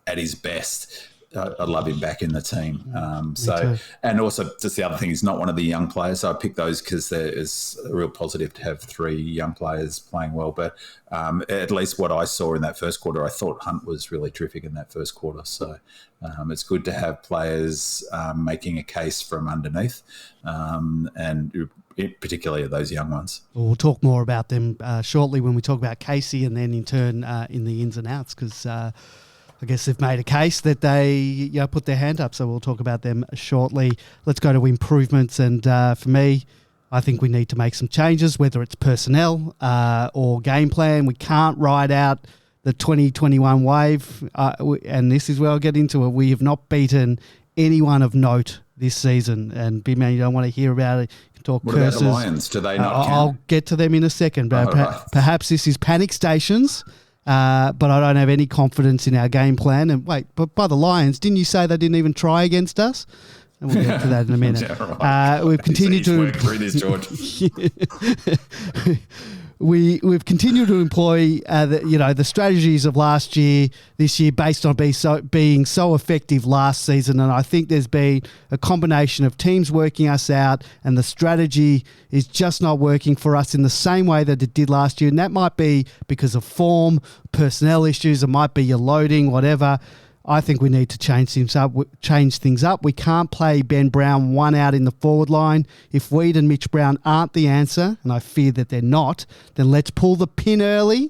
at his best. I love him back in the team. And also just the other thing, he's not one of the young players. So I picked those because there is a real positive to have 3 young players playing well. But at least what I saw in that first quarter, I thought Hunt was really terrific in that first quarter. So it's good to have players making a case from underneath, and particularly those young ones. We'll talk more about them shortly when we talk about Casey, and then in turn in the ins and outs, because I guess they've made a case that they put their hand up, so we'll talk about them shortly. Let's go to improvements, and for me, I think we need to make some changes, whether it's personnel or game plan. We can't ride out the 2021 wave, and this is where I'll get into it. We have not beaten anyone of note this season, and big man, you don't want to hear about it. You can talk what curses. About the Lions? Do they not count? I'll get to them in a second, but perhaps this is panic stations. But I don't have any confidence in our game plan. And wait, but by the Lions, didn't you say they didn't even try against us? And we'll get to that in a minute. Yeah, right. We've continued to through this, George. we've continued to employ the strategies of last year, this year, based on being so effective last season. And I think there's been a combination of teams working us out, and the strategy is just not working for us in the same way that it did last year. And that might be because of form, personnel issues. It might be your loading, whatever. I think we need to change things up. We can't play Ben Brown one out in the forward line. If Weed and Mitch Brown aren't the answer, and I fear that they're not, then let's pull the pin early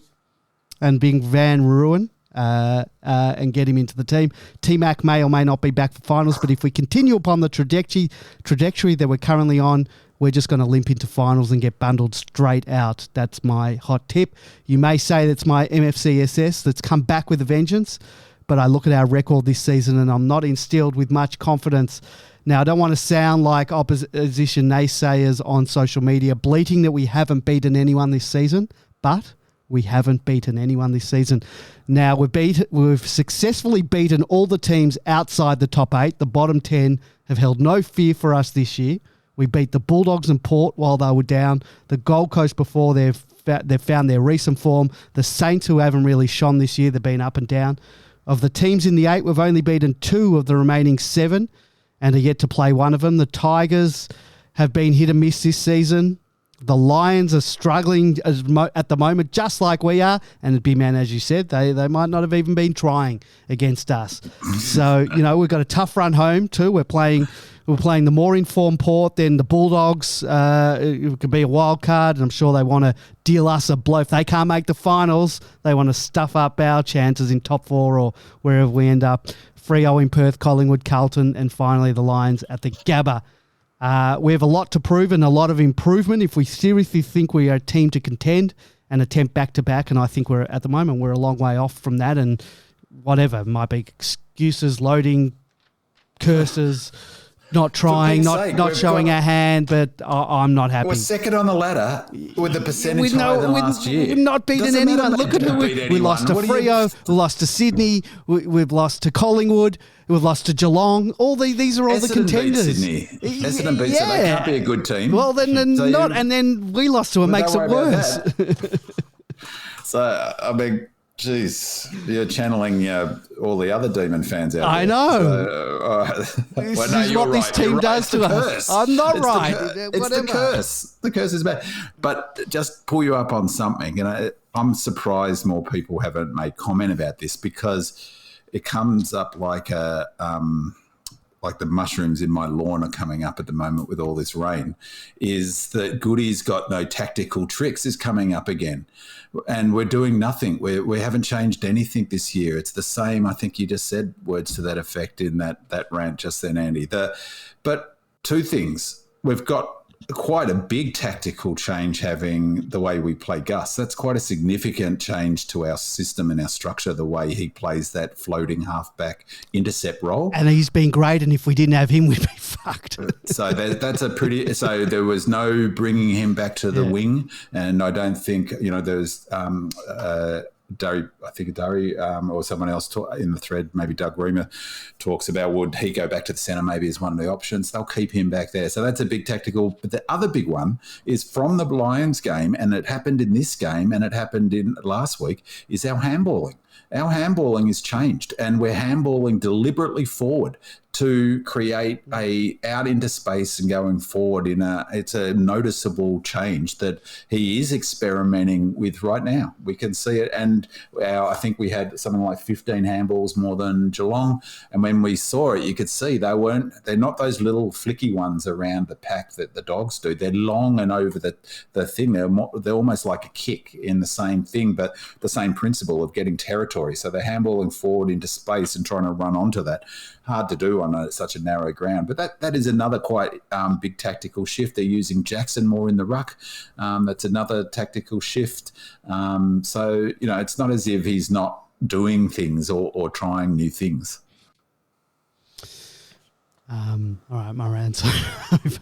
and bring Van Ruin and get him into the team. T-Mac may or may not be back for finals, but if we continue upon the trajectory that we're currently on, we're just going to limp into finals and get bundled straight out. That's my hot tip. You may say that's my MFCSS that's come back with a vengeance, but I look at our record this season and I'm not instilled with much confidence. Now, I don't want to sound like opposition naysayers on social media bleating that we haven't beaten anyone this season, but we haven't beaten anyone this season. Now, we've successfully beaten all the teams outside the top 8. The bottom 10 have held no fear for us this year. We beat the Bulldogs and Port while they were down. The Gold Coast before they've found their recent form. The Saints, who haven't really shone this year, they've been up and down. Of the teams in the 8, we've only beaten 2 of the remaining 7 and are yet to play one of them. The Tigers have been hit and miss this season. The Lions are struggling at the moment, just like we are. And Big Man, as you said, they might not have even been trying against us. So, we've got a tough run home too. We're playing the more informed Port, then the Bulldogs. It could be a wild card, and I'm sure they want to deal us a blow. If they can't make the finals, they want to stuff up our chances in top 4 or wherever we end up. Freo in Perth, Collingwood, Carlton, and finally the Lions at the Gabba. We have a lot to prove and a lot of improvement if we seriously think we are a team to contend and attempt back-to-back, and I think at the moment we're a long way off from that, and whatever, might be excuses, loading, curses, not trying, not showing our hand, but I'm not happy. We're second on the ladder with the percentage higher than last year. We've not beaten anyone. Look at who we lost to Freo, we lost to Sydney, we've lost to Collingwood, we've lost to Geelong. These are all the contenders. Essendon beat, so they can't be a good team. Well, then and then we lost to it, makes it worse. So, I mean, jeez, you're channeling all the other Demon fans out there. I know. This is what this team does to us. I'm not right. It's the curse. The curse is bad. But just pull you up on something. I'm surprised more people haven't made comment about this, because it comes up like the mushrooms in my lawn are coming up at the moment with all this rain, is that Goody's got no tactical tricks is coming up again. And we're doing nothing. We haven't changed anything this year. It's the same. I think you just said words to that effect in that rant just then, Andy. But 2 things. We've got quite a big tactical change having the way we play Gus. That's quite a significant change to our system and our structure, the way he plays that floating halfback intercept role. And he's been great, and if we didn't have him, we'd be fucked. So so there was no bringing him back to the wing, and I don't think, there's Dari or someone else in the thread, maybe Doug Reamer, talks about would he go back to the centre maybe as one of the options. They'll keep him back there. So that's a big tactical. But the other big one is from the Lions game, and it happened in this game and it happened in last week, is our handballing. Our handballing is changed, and we're handballing deliberately forward to create a out into space and going forward it's a noticeable change that he is experimenting with right now. We can see it, and I think we had something like 15 handballs more than Geelong, and when we saw it, you could see they're not those little flicky ones around the pack that the Dogs do. They're long and over the thing. They're almost like a kick in the same thing, but the same principle of getting territory. So they're handballing forward into space and trying to run onto that. Hard to do on such a narrow ground, but that is another quite big tactical shift. They're using Jackson more in the ruck. That's another tactical shift. So it's not as if he's not doing things or trying new things. All right, my rant's over.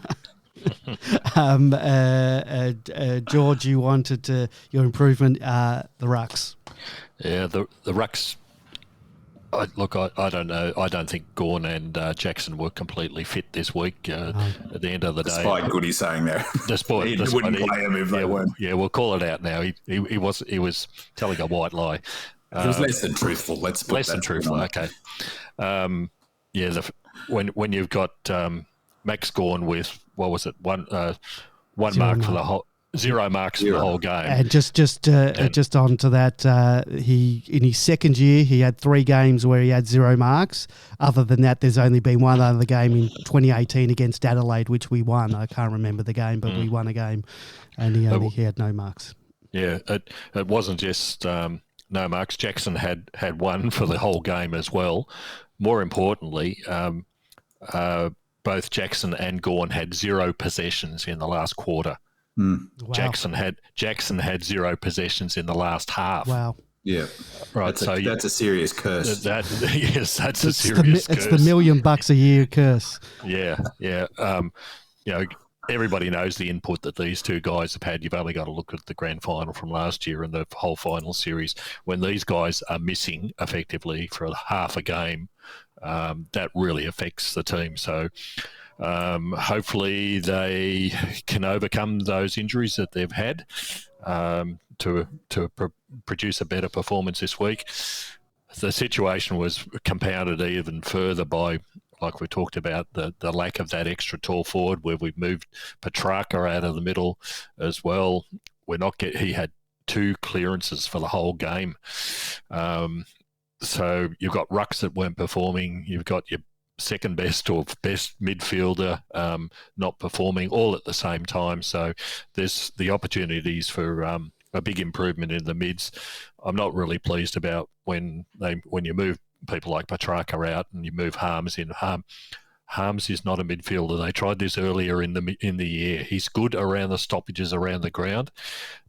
George, you wanted your improvement, the rucks. Yeah, the rucks I don't know. I don't think Gawn and Jackson were completely fit this week. At the end of the day, despite Goody saying there, despite he wouldn't play him if they weren't. Yeah, we'll call it out now. He was telling a white lie. He was less than truthful. Let's put less than truthful. Okay. When you've got Max Gawn with what was it one mark for the whole. 0 marks for the whole game. And just on to that, he in his second year, he had 3 games where he had 0 marks. Other than that, there's only been one other game in 2018 against Adelaide, which we won. I can't remember the game, but we won a game, and he had no marks. Yeah, it wasn't just no marks. Jackson had 1 for the whole game as well. More importantly, both Jackson and Gawn had 0 possessions in the last quarter. Wow. Jackson had 0 possessions in the last half. Wow. Yeah. Right. That's a serious curse. That's a serious curse. It's the $1 million a year curse. Yeah. Everybody knows the input that these 2 guys have had. You've only got to look at the grand final from last year and the whole final series. When these guys are missing effectively for half a game, that really affects the team. So hopefully they can overcome those injuries that they've had to produce a better performance this week. The situation was compounded even further by, like we talked about, the lack of that extra tall forward, where we've moved Petrarca out of the middle as well. He had 2 clearances for the whole game. So you've got rucks that weren't performing. You've got your second best or best midfielder not performing all at the same time. So there's the opportunities for a big improvement in the mids. I'm not really pleased about when you move people like Petrarca out and you move Harms in. Harms is not a midfielder. They tried this earlier in the year. He's good around the stoppages around the ground,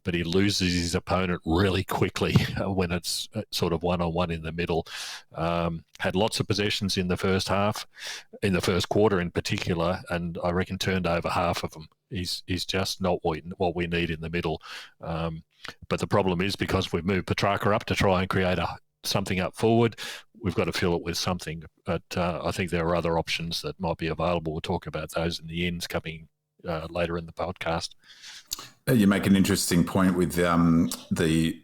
but he loses his opponent really quickly when it's sort of one-on-one in the middle. Had lots of possessions in the first half, in the first quarter in particular, and I reckon turned over half of them. He's just not what we need in the middle. But the problem is, because we've moved Petrarca up to try and create something up forward, we've got to fill it with something. But I think there are other options that might be available. We'll talk about those in the ends coming later in the podcast. You make an interesting point with the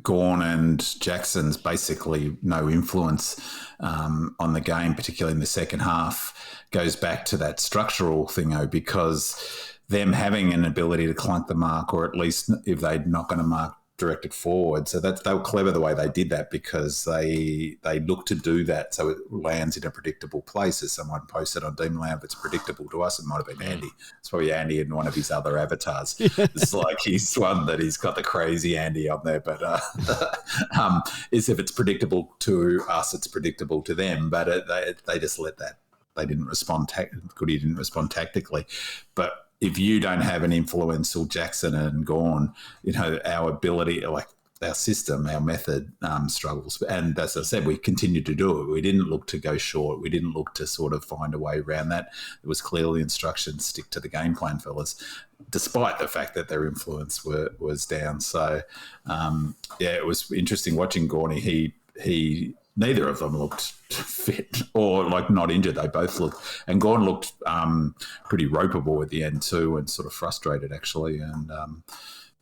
Gawn and Jackson's basically no influence on the game, particularly in the second half. Goes back to that structural thing, because them having an ability to clunk the mark, or at least if they're not going to mark directed forward. So they were clever the way they did that, because they look to do that so it lands in a predictable place. As someone posted on Demonland, if it's predictable to us, it might have been Andy. It's probably Andy in one of his other avatars. It's like he's one that he's got the crazy Andy on there, but is if it's predictable to us, it's predictable to them. But they just let that. They didn't respond. Goody didn't respond tactically, but if you don't have an influence, or Jackson and Gawn, our ability, like our system, our method struggles. And as I said, we continued to do it. We didn't look to go short. We didn't look to sort of find a way around that. It was clearly instructions: stick to the game plan, fellas, despite the fact that their influence was down. So, it was interesting watching Gawney. He neither of them looked fit or like not injured. They both looked, and Gawn looked pretty ropeable at the end too, and sort of frustrated actually. And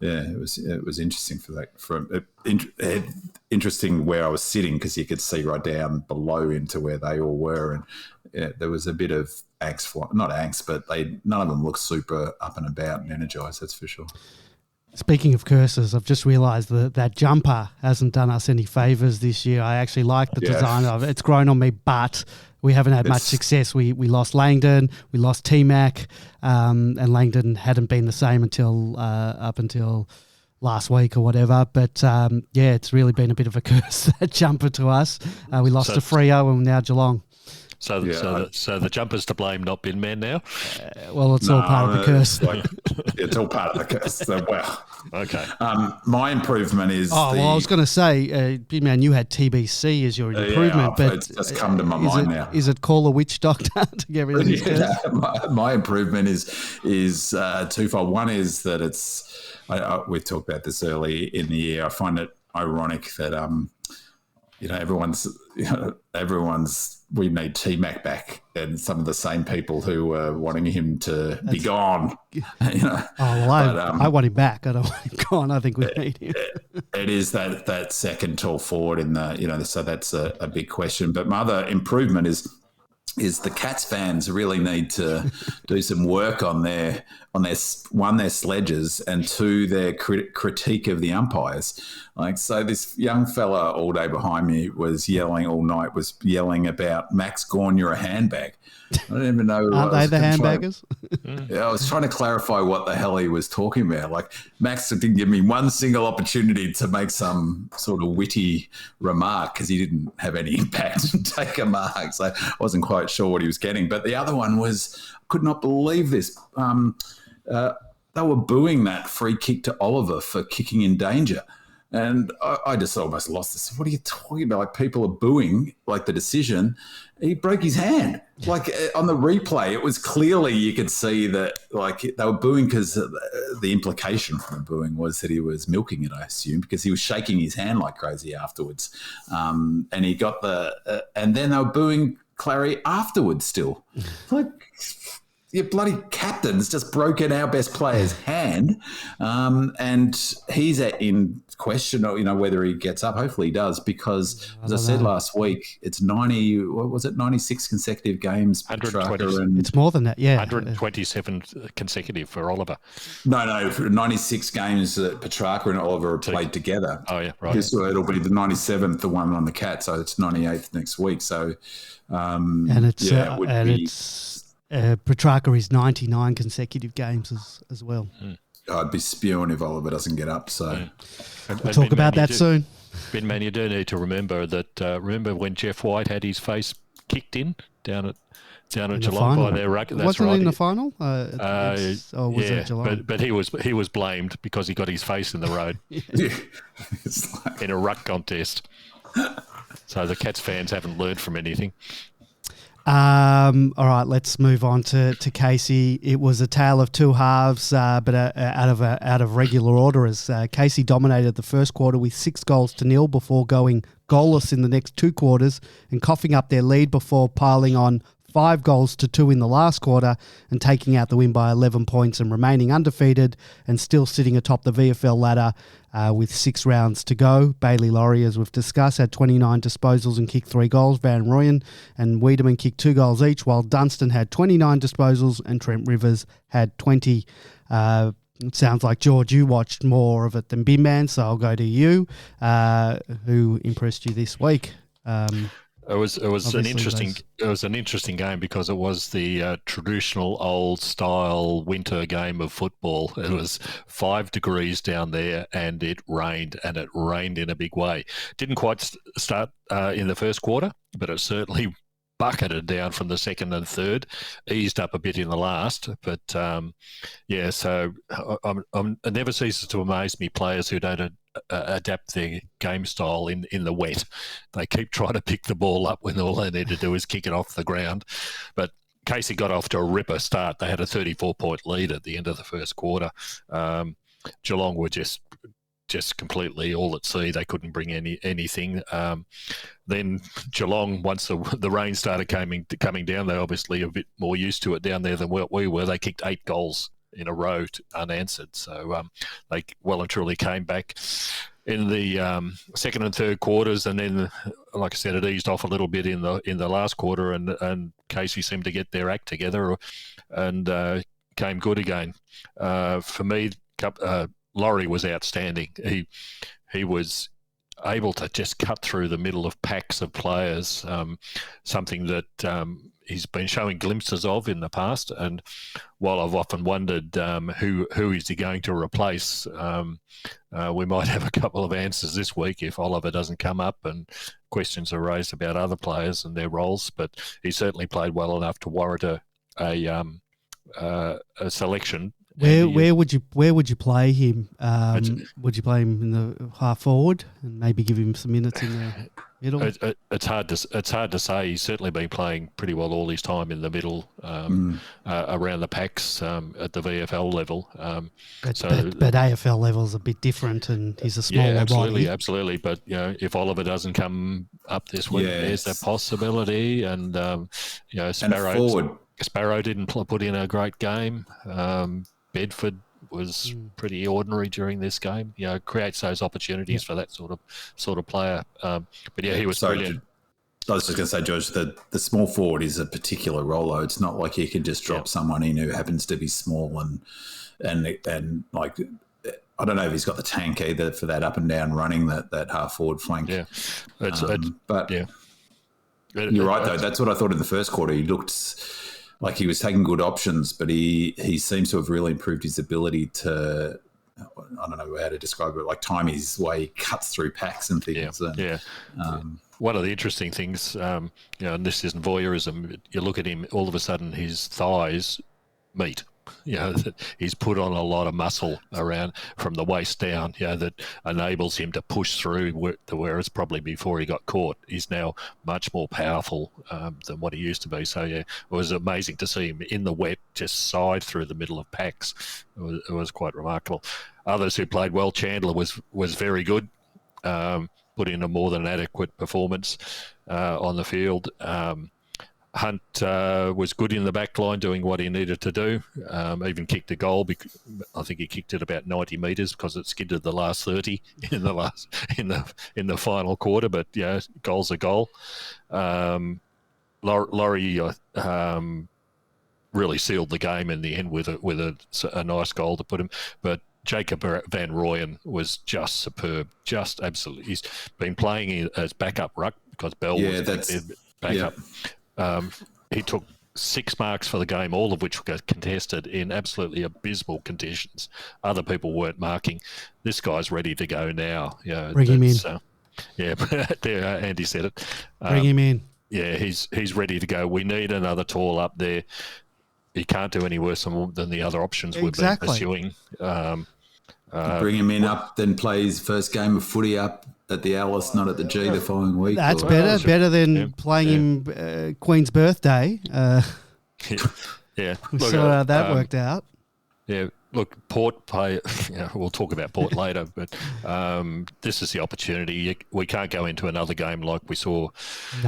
it was interesting for that. Interesting where I was sitting, because you could see right down below into where they all were, and there was a bit of angst. Not angst, but none of them looked super up and about and energised. That's for sure. Speaking of curses, I've just realised that jumper hasn't done us any favours this year. I actually like the design of it. It's grown on me, but we haven't had much success. We lost Langdon, we lost T-Mac, and Langdon hadn't been the same up until last week or whatever. But, it's really been a bit of a curse, that jumper to us. We lost to Freo and now Geelong. So the jumper's to blame, not Bin Man now? Well, it's all part of the curse. It's all part of the curse. So, wow. Okay. My improvement is I was going to say, Bin Man, you had TBC as your improvement, but it's just come to my mind now. Is it call a witch doctor to get rid of this curse? My improvement is twofold. One is that we talked about this early in the year. I find it ironic that everyone's we need T-Mac back, and some of the same people who were wanting him to be gone. I want him back. I don't want him gone. I think we need him. It is that second tall forward in the, so that's a big question. But my other improvement is the Cats fans really need to do some work on their sledges, and two, their critique of the umpires. So this young fella all day behind me was yelling about Max Gawn, you're a handbag. I don't even know. Aren't they the handbaggers? I was trying to clarify what the hell he was talking about. Like, Max didn't give me one single opportunity to make some sort of witty remark because he didn't have any impact and take a mark. So I wasn't quite sure what he was getting. But the other one was, I could not believe this. They were booing that free kick to Oliver for kicking in danger. And I just almost lost this. What are you talking about? Like, people are booing, like, the decision. He broke his hand. Like, on the replay, it was clearly, you could see that, like, they were booing because the implication from the booing was that he was milking it, I assume, because he was shaking his hand like crazy afterwards. And he got and then they were booing Clary afterwards still. Like, your bloody captain's just broken our best player's hand, and he's in question, whether he gets up. Hopefully he does, because as I said last week, it's 96 consecutive games. 120. It's more than that, yeah. 127 consecutive for Oliver. No, 96 games that Petrarca and Oliver have played together. Oh yeah, right. So it'll be the 97th, the one on the Cat. So it's 98th next week. So, Petrarca is 99 consecutive games as well. I'd be spewing if Oliver doesn't get up. So we'll talk about that soon. Binman, you do need to remember that. Remember when Jeff White had his face kicked in down at Geelong by their ruck? Wasn't it in the final? Or was it Geelong? But he was blamed because he got his face in the road in a ruck contest. So the Cats fans haven't learned from anything. All right, let's move on to Casey. It was a tale of two halves, but out of regular order, as Casey dominated the first quarter with 6-0 before going goalless in the next two quarters and coughing up their lead before piling on 5-2 in the last quarter and taking out the win by 11 points and remaining undefeated and still sitting atop the VFL ladder with 6 rounds to go. Bailey Laurie, as we've discussed, had 29 disposals and kicked 3 goals. Van Rooyen and Wiedemann kicked 2 goals each, while Dunstan had 29 disposals and Trent Rivers had 20. It sounds like, George, you watched more of it than Binman, so I'll go to you. Who impressed you this week? It was an interesting game because it was the traditional old style winter game of football. It was 5 degrees down there and it rained in a big way. Didn't quite start in the first quarter, but it certainly bucketed down from the second and third, eased up a bit in the last. But so it never ceases to amaze me, players who don't adapt their game style in the wet. They keep trying to pick the ball up when all they need to do is kick it off the ground. But Casey got off to a ripper start. They had a 34-point lead at the end of the first quarter. Geelong were just completely all at sea. They couldn't bring anything. Then Geelong, once the rain started coming down, they obviously a bit more used to it down there than what we were. They kicked 8 goals in a row unanswered. So they well and truly came back in the second and third quarters, and then, like I said, it eased off a little bit in the last quarter, and Casey seemed to get their act together and came good again. For me, Laurie was outstanding. He was able to just cut through the middle of packs of players, something that he's been showing glimpses of in the past. And while I've often wondered who is he going to replace, we might have a couple of answers this week if Oliver doesn't come up and questions are raised about other players and their roles. But he certainly played well enough to warrant a selection. Where would you play him? Would you play him in the half forward and maybe give him some minutes in there? middle? It's hard to say. He's certainly been playing pretty well all his time in the middle, around the packs at the VFL level. But AFL level's a bit different, and he's a smaller body. Absolutely. But if Oliver doesn't come up this week, there's a possibility. And Sparrow didn't put in a great game. Bedford was pretty ordinary during this game. Creates those opportunities for that sort of player. But he was brilliant. I was just going to say, George, the small forward is a particular role, though. It's not like you can just drop someone in who happens to be small and like, I don't know if he's got the tank either for that up and down running, that half forward flank. Yeah, you're right though. That's what I thought in the first quarter. He looked like he was taking good options, but he seems to have really improved his ability to, I don't know how to describe it, like time his way, he cuts through packs and things. One of the interesting things, and this isn't voyeurism, you look at him, all of a sudden his thighs meet. He's put on a lot of muscle around from the waist down, that enables him to push through, whereas probably before he got caught, he's now much more powerful than what he used to be. So, it was amazing to see him in the wet just side through the middle of packs. It was quite remarkable. Others who played well, Chandler was very good, put in a more than adequate performance on the field. Hunt was good in the back line doing what he needed to do, even kicked a goal. I think he kicked it about 90 metres because it skidded the last 30 in the final quarter, but goal's a goal. Laurie really sealed the game in the end with a nice goal to put him, but Jacob Van Rooyen was just superb, just absolutely. He's been playing as backup ruck because Bell was backup. He took 6 marks for the game, all of which were contested in absolutely abysmal conditions. Other people weren't marking. This guy's ready to go now. Bring him in. There, Andy said it. Bring him in. Yeah, he's ready to go. We need another tall up there. He can't do any worse than the other options we've been pursuing. Bring him in up, then play his first game of footy up at the Alice, not at the G the following week. That's better than playing him Queen's birthday. Look, so how that worked out. Yeah, look, Port play. We'll talk about Port later, but this is the opportunity. We can't go into another game like we saw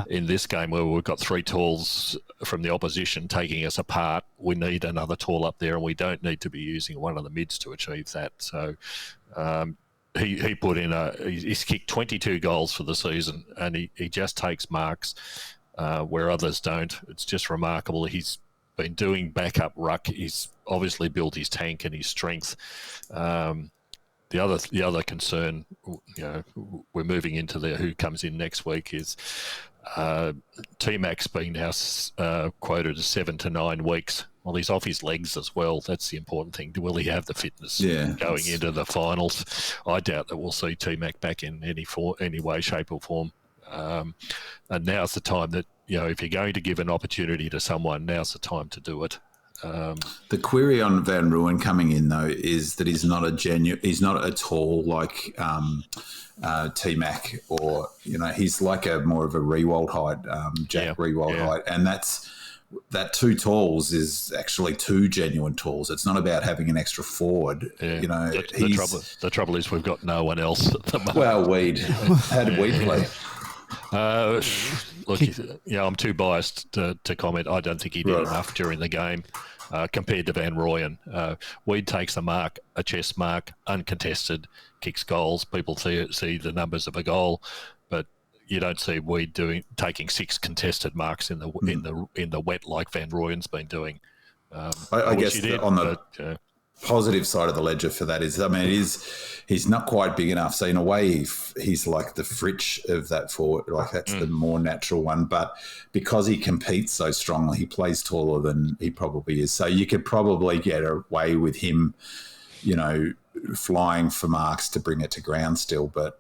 in this game where we've got 3 talls from the opposition taking us apart. We need another tall up there, and we don't need to be using one of the mids to achieve that. So he put in he's kicked 22 goals for the season, and he just takes marks where others don't. It's just remarkable. He's been doing backup ruck. He's obviously built his tank and his strength. The other concern, we're moving into who comes in next week is T-Mac's been now quoted as 7 to 9 weeks. Well, he's off his legs as well. That's the important thing. Will he have the fitness going into the finals? I doubt that we'll see T-Mac back in any way, shape or form. And now's the time that, if you're going to give an opportunity to someone, now's the time to do it. The query on Van Rooyen coming in though is that he's not at all like T-Mac, or he's like more of a Rewald height, Jack Rewald height, and that 2 talls is actually 2 genuine talls. It's not about having an extra forward. The trouble is we've got no one else at the moment. Well, how did Weed play? Look, I'm too biased to comment. I don't think he did enough during the game compared to Van Rooyen. Weed takes a chest mark, uncontested, kicks goals. People see the numbers of a goal, but you don't see Weed taking 6 contested marks in the wet like Van Rooyen's been doing. I guess on the positive side of the ledger for that is, he's not quite big enough. So in a way, he's like the Fritsch of that forward. Like that's the more natural one. But because he competes so strongly, he plays taller than he probably is. So you could probably get away with him, flying for marks to bring it to ground still. But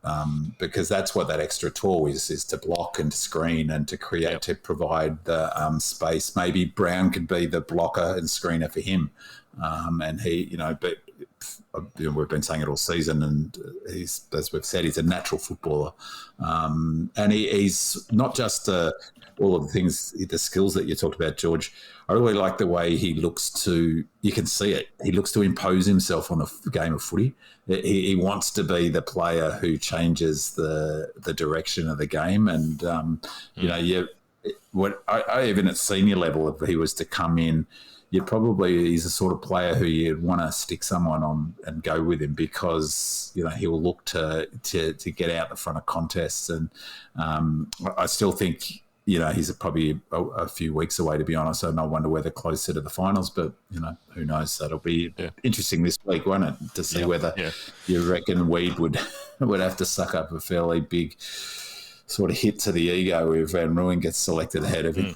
because that's what that extra tall is to block and to screen and to create, to provide the space. Maybe Brown could be the blocker and screener for him. And he, but we've been saying it all season, and he's, as we've said, he's a natural footballer, and he's not just all of the things, the skills that you talked about, George. I really like the way he looks to. You can see it. He looks to impose himself on a game of footy. He wants to be the player who changes the direction of the game, and I even at senior level, if he was to come in, he's the sort of player who you'd want to stick someone on and go with him, because he'll look to get out the front of contests, and I still think he's probably a few weeks away, to be honest. And I wonder whether closer to the finals, but who knows? That'll be interesting this week, won't it, to see whether you reckon Weed would have to suck up a fairly big sort of hit to the ego if Van Rooyen gets selected ahead of him.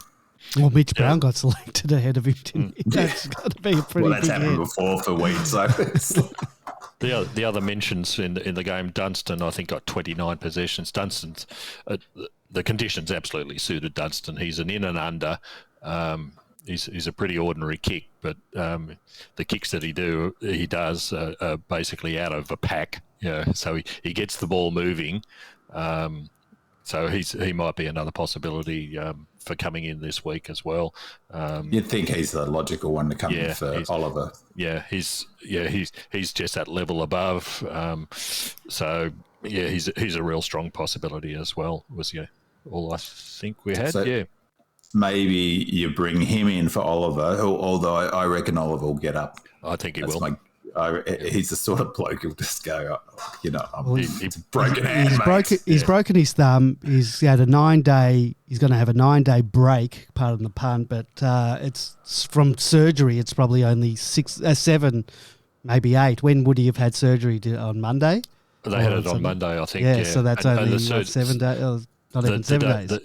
Well, Mitch Brown got selected ahead of him, didn't he? That's got to be a pretty that's big happened hit. before for Weed, so The other mentions in the game, Dunstan, I think, got 29 possessions. Dunstan's the conditions absolutely suited Dunstan. He's an in and under. He's a pretty ordinary kick, but the kicks that he does are basically out of a pack. So he gets the ball moving. So he might be another possibility for coming in this week as well. You'd think he's the logical one to come in for Oliver. Yeah, he's just that level above. So he's a real strong possibility as well. Was all I think we had. So maybe you bring him in for Oliver, although I reckon Oliver will get up. I think he will. He's the sort of bloke who'll just go, he's broken hand. He's broken his thumb. He's had a 9-day. He's going to have a 9-day break. Pardon the pun, but it's from surgery. It's probably only 7, maybe 8. When would he have had surgery? On Monday? They had it on Monday, I think. Yeah, so that's only 7 days. Not even 7 days.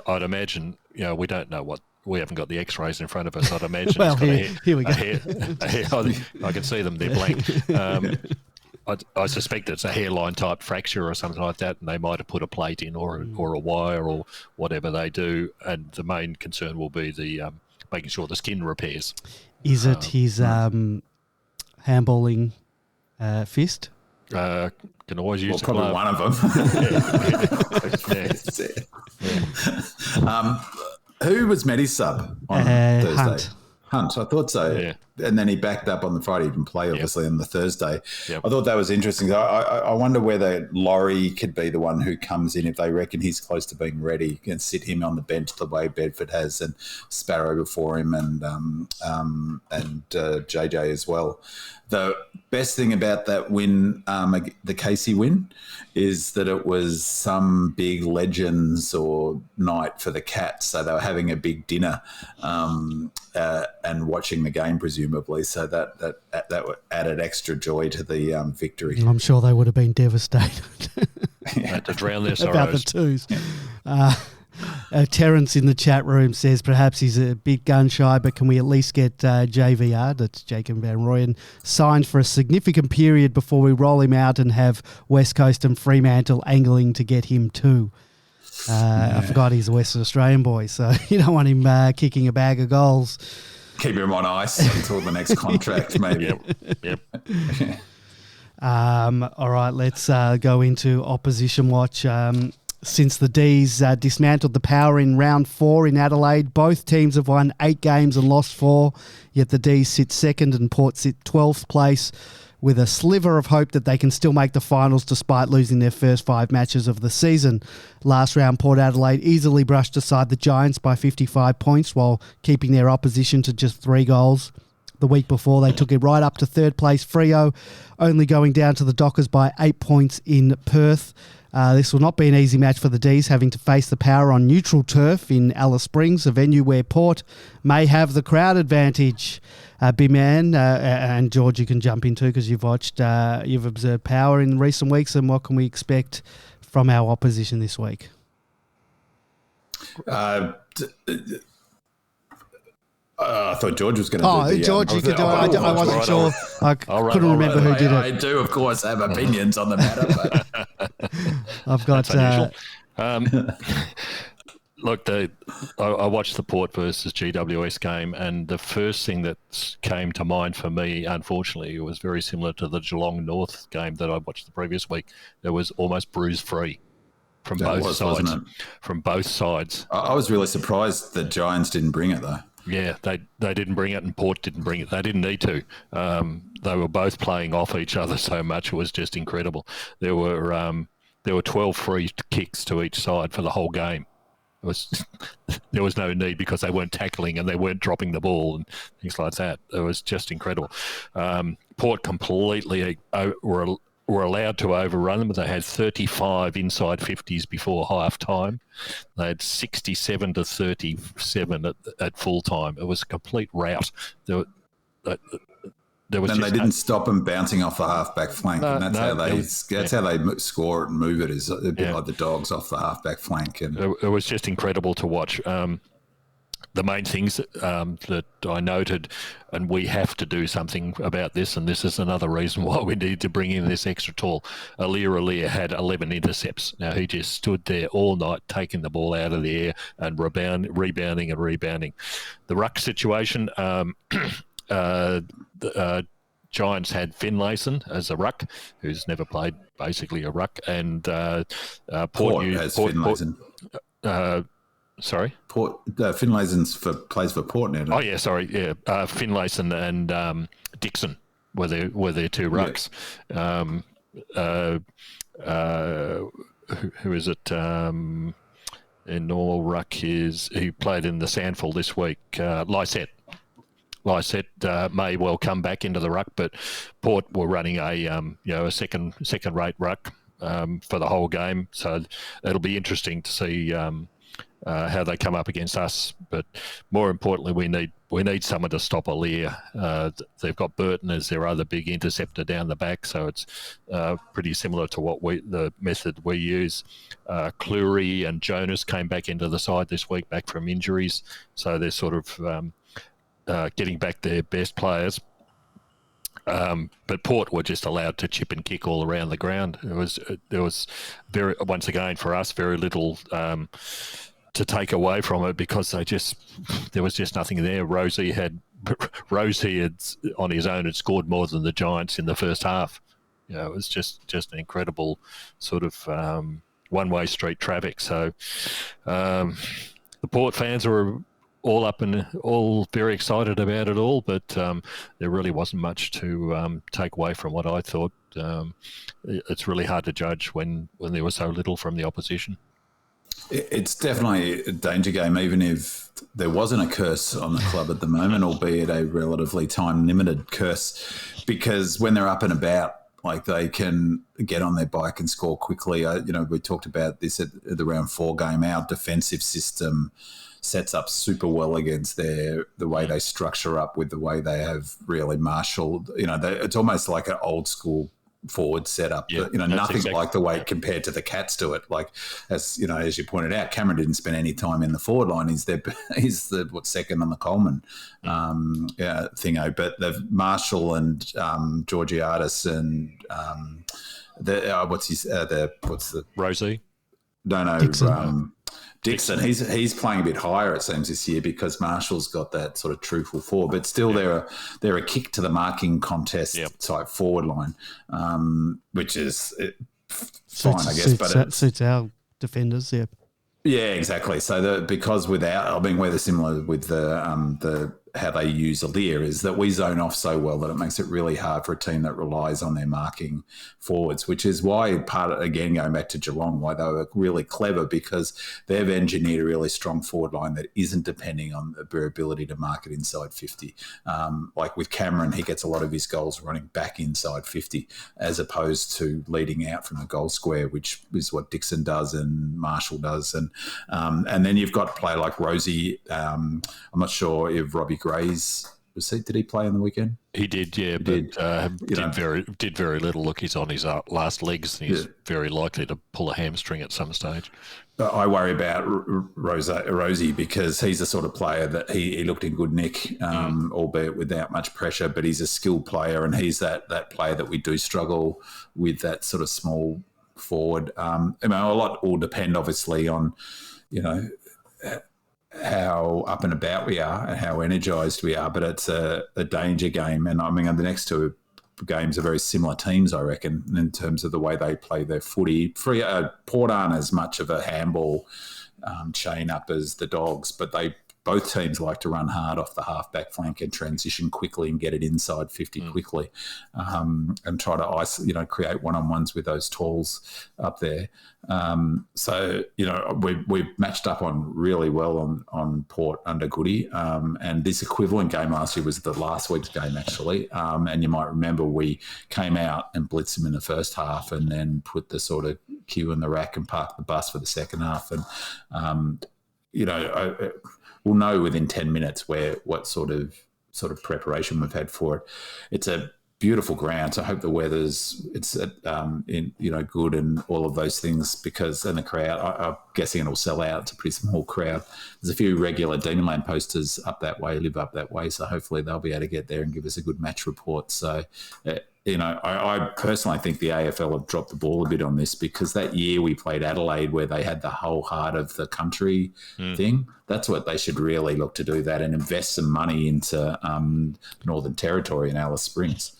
I'd imagine. We don't know what. We haven't got the X-rays in front of us. I'd imagine. Well, here we go. I can see them. They're blank. I suspect it's a hairline type fracture or something like that, and they might have put a plate in or a wire or whatever they do. And the main concern will be the making sure the skin repairs. Is it his handballing fist? Can always use probably glove. one of them. Who was Medi's sub on Thursday? Hunt, I thought so. Yeah. And then he backed up on the Friday. He didn't play, obviously, on the Thursday. Yep. I thought that was interesting. I wonder whether Laurie could be the one who comes in if they reckon he's close to being ready and sit him on the bench the way Bedford has, and Sparrow before him, and JJ as well. The best thing about that win, the Casey win, is that it was some big legends or night for the Cats. So they were having a big dinner and watching the game, presumably. So that added extra joy to the victory. I'm sure they would have been devastated. Had to drown their sorrows. About the twos. Terence in the chat room says perhaps he's a bit gun shy, but can we at least get JVR, that's Jacob Van Rooyen, signed for a significant period before we roll him out and have West Coast and Fremantle angling to get him too? I forgot he's a Western Australian boy, so you don't want him kicking a bag of goals. Keep him on ice until the next contract, maybe. Yep. All right, let's go into opposition watch. Since the D's dismantled the Power in round 4 in Adelaide, both teams have won 8 games and lost 4, yet the D's sit second and Port sit 12th place with a sliver of hope that they can still make the finals despite losing their first 5 matches of the season. Last round, Port Adelaide easily brushed aside the Giants by 55 points while keeping their opposition to just 3 goals. The week before, they took it right up to third place Freo, only going down to the Dockers by 8 points in Perth. This will not be an easy match for the D's, having to face the Power on neutral turf in Alice Springs, a venue where Port may have the crowd advantage. B-Man and George, you can jump into because you've observed Power in recent weeks, and what can we expect from our opposition this week? I thought George was going to do the... George, you could do it. I wasn't sure. I couldn't remember who did it. I do, of course, have opinions on the matter, but... I've got... Look, I watched the Port versus GWS game, and the first thing that came to mind for me, unfortunately, was very similar to the Geelong North game that I watched the previous week. It was almost bruise-free from both sides. From both sides. I was really surprised that Giants didn't bring it, though. Yeah, they didn't bring it, and Port didn't bring it. They didn't need to. They were both playing off each other so much; it was just incredible. There were 12 free kicks to each side for the whole game. There was no need because they weren't tackling and they weren't dropping the ball and things like that. It was just incredible. Port completely were allowed to overrun them. They had 35 inside 50s before half time. They had 67 to 37 at full time. It was a complete rout. They didn't stop them bouncing off the halfback flank, and that's how they score it and move it. Is a bit like the Dogs off the halfback flank, and it was just incredible to watch. The main things that I noted, and we have to do something about this, and this is another reason why we need to bring in this extra tall. Aliir had 11 intercepts. Now, he just stood there all night taking the ball out of the air and rebounding. The ruck situation, Giants had Finlayson as a ruck, who's never played basically a ruck, and Port has Finlayson. Sorry? Finlayson plays for Port now. Oh, yeah, sorry. Yeah. Finlayson and Dixon were their two rucks. Yeah. Who is it? In normal ruck who played in the Sandful this week, Lysette. Lysette may well come back into the ruck, but Port were running a second-rate ruck for the whole game. So it'll be interesting to see how they come up against us, but more importantly, we need someone to stop Aliir. They've got Burton as their other big interceptor down the back, so it's pretty similar to the method we use. Cleary and Jonas came back into the side this week, back from injuries, so they're sort of getting back their best players. But Port were just allowed to chip and kick all around the ground. There was once again for us very little to take away from it because there was just nothing there. Rosie had on his own had scored more than the Giants in the first half. It was just an incredible sort of one-way street traffic. So the Port fans were all up and all very excited about it all, but there really wasn't much to take away from what I thought. It's really hard to judge when there was so little from the opposition. It's definitely a danger game, even if there wasn't a curse on the club at the moment, albeit a relatively time-limited curse, because when they're up and about, like they can get on their bike and score quickly. We talked about this at the round 4 game. Our defensive system sets up super well against the way they structure up with the way they have really marshalled. It's almost like an old school forward setup. Yeah, nothing exactly like the way compared to the Cats do it. Like as you pointed out, Cameron didn't spend any time in the forward line. He's the second on the Coleman thingo. But they've Marshall and Georgiadis and what's the Rosie? No, Dixon. He's playing a bit higher, it seems, this year because Marshall's got that sort of truthful forward, but still they're a kick to the marking contest type forward line, which is fine, I guess. But it suits our defenders, yeah. Yeah, exactly. So we're similar with the how they use Aliir is that we zone off so well that it makes it really hard for a team that relies on their marking forwards, which is why going back to Geelong, why they were really clever because they've engineered a really strong forward line that isn't depending on their ability to mark it inside 50. Like with Cameron, he gets a lot of his goals running back inside 50 as opposed to leading out from the goal square, which is what Dixon does and Marshall does. And then you've got a player like Rosie. I'm not sure if Robbie Gray's did he play on the weekend? He did, yeah, did very little. Look, he's on his last legs, and he's very likely to pull a hamstring at some stage. I worry about Rosie because he's the sort of player that he looked in good nick, albeit without much pressure. But he's a skilled player, and he's that player that we do struggle with, that sort of small forward. A lot will depend, obviously, on how up and about we are and how energised we are, but it's a danger game. And I mean, the next two games are very similar teams, I reckon, in terms of the way they play their footy. Port aren't as much of a handball chain up as the Dogs, but both teams like to run hard off the half-back flank and transition quickly and get it inside 50 quickly, and try to create one-on-ones with those talls up there. So we've matched up on really well on Port under Goody, and this equivalent game last year was the last week's game actually. And you might remember we came out and blitzed them in the first half, and then put the sort of queue in the rack and parked the bus for the second half. And we'll know within 10 minutes what sort of preparation we've had for it. It's a beautiful ground, so I hope the weather's good and all of those things, and the crowd, I'm guessing it'll sell out. It's a pretty small crowd. There's a few regular Demonland posters live up that way, so hopefully they'll be able to get there and give us a good match report. So I personally think the AFL have dropped the ball a bit on this, because that year we played Adelaide, where they had the whole heart of the country thing. That's what they should really look to do, that, and invest some money into Northern Territory and Alice Springs.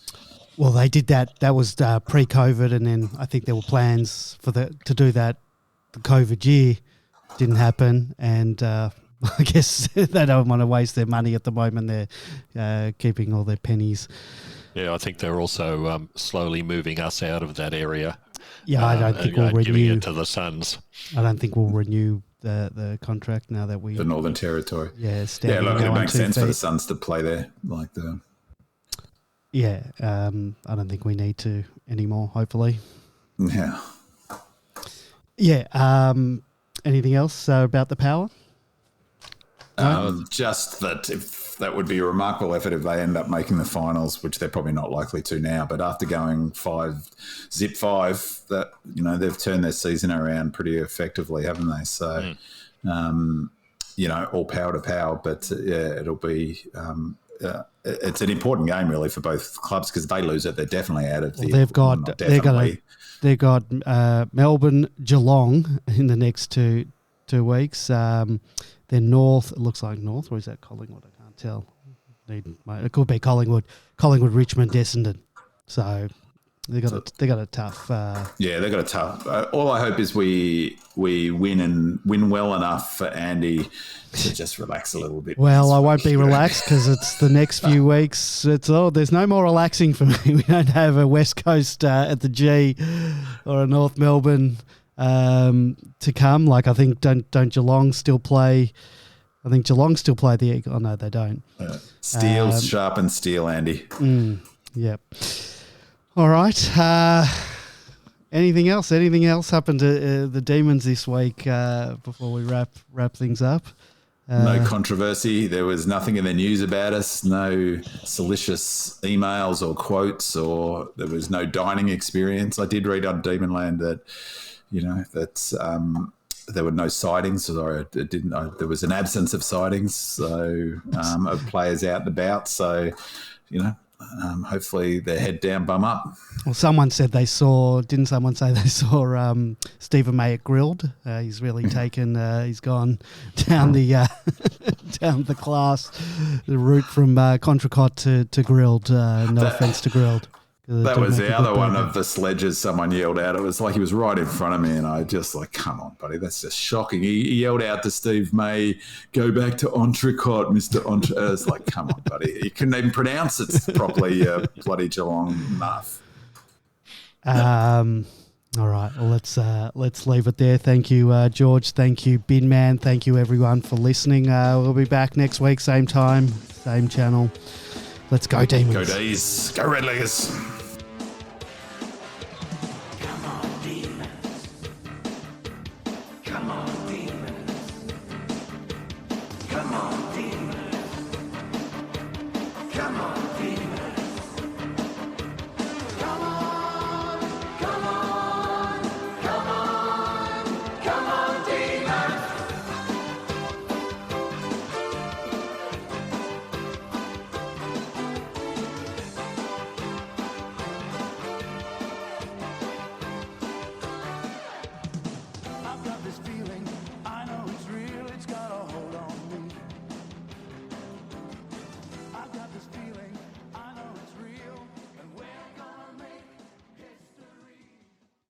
Well, they did that. That was pre-COVID, and then I think there were plans to do that. The COVID year didn't happen, and I guess they don't want to waste their money at the moment. They're keeping all their pennies. Yeah, I think they're also slowly moving us out of that area. Yeah, I don't think we'll renew. Giving it to the Suns. I don't think we'll renew the contract now that the Northern Territory. Yeah, it makes sense for the Suns to play there, Yeah, I don't think we need to anymore, hopefully. Yeah. Yeah. Anything else about the Power? Just that that would be a remarkable effort if they end up making the finals, which they're probably not likely to now. But after going 5, that they've turned their season around pretty effectively, haven't they? So, all power to power. But it'll be. It's an important game really for both clubs, because if they lose it, they're definitely out of the. They've got Melbourne, Geelong in the next two weeks. Then North, it looks like North, or is that Collingwood? I can't tell. It could be Collingwood, Richmond, Essendon. So they got a tough. They got a tough. All I hope is we win and win well enough for Andy to just relax a little bit. Well, I won't be relaxed, because it's the next few weeks. There's no more relaxing for me. We don't have a West Coast at the G or a North Melbourne to come. Like, I think don't Geelong still play? I think Geelong still play the Eagle. Oh no, they don't. Steel sharpen steel, Andy. Yep. All right. Anything else? Anything else happened to the Demons this week before we wrap things up? No controversy. There was nothing in the news about us. No salacious emails or quotes, or there was no dining experience. I did read on Demonland that there were no sightings. Sorry, there was an absence of sightings, of players out and about. So, hopefully they're head down, bum up. Well, someone said didn't someone say they saw Stephen May at Grilled? He's really taken, he's gone down the down the route from Contracot to Grilled. No offence to Grilled. That was the other one of the sledges someone yelled out. It was like he was right in front of me, and I just come on, buddy, that's just shocking. He yelled out to Steve May, "Go back to Entrecot, Mr. Entrecot." It's like, come on, buddy. He couldn't even pronounce it properly, bloody Geelong muff. All right, well, let's leave it there. Thank you, George. Thank you, Bin Man. Thank you, everyone, for listening. We'll be back next week, same time, same channel. Let's go, Demons. Go D's. Go Redleggers. Come on, Demons. Come on, Demons. Come on, Demons. Come on.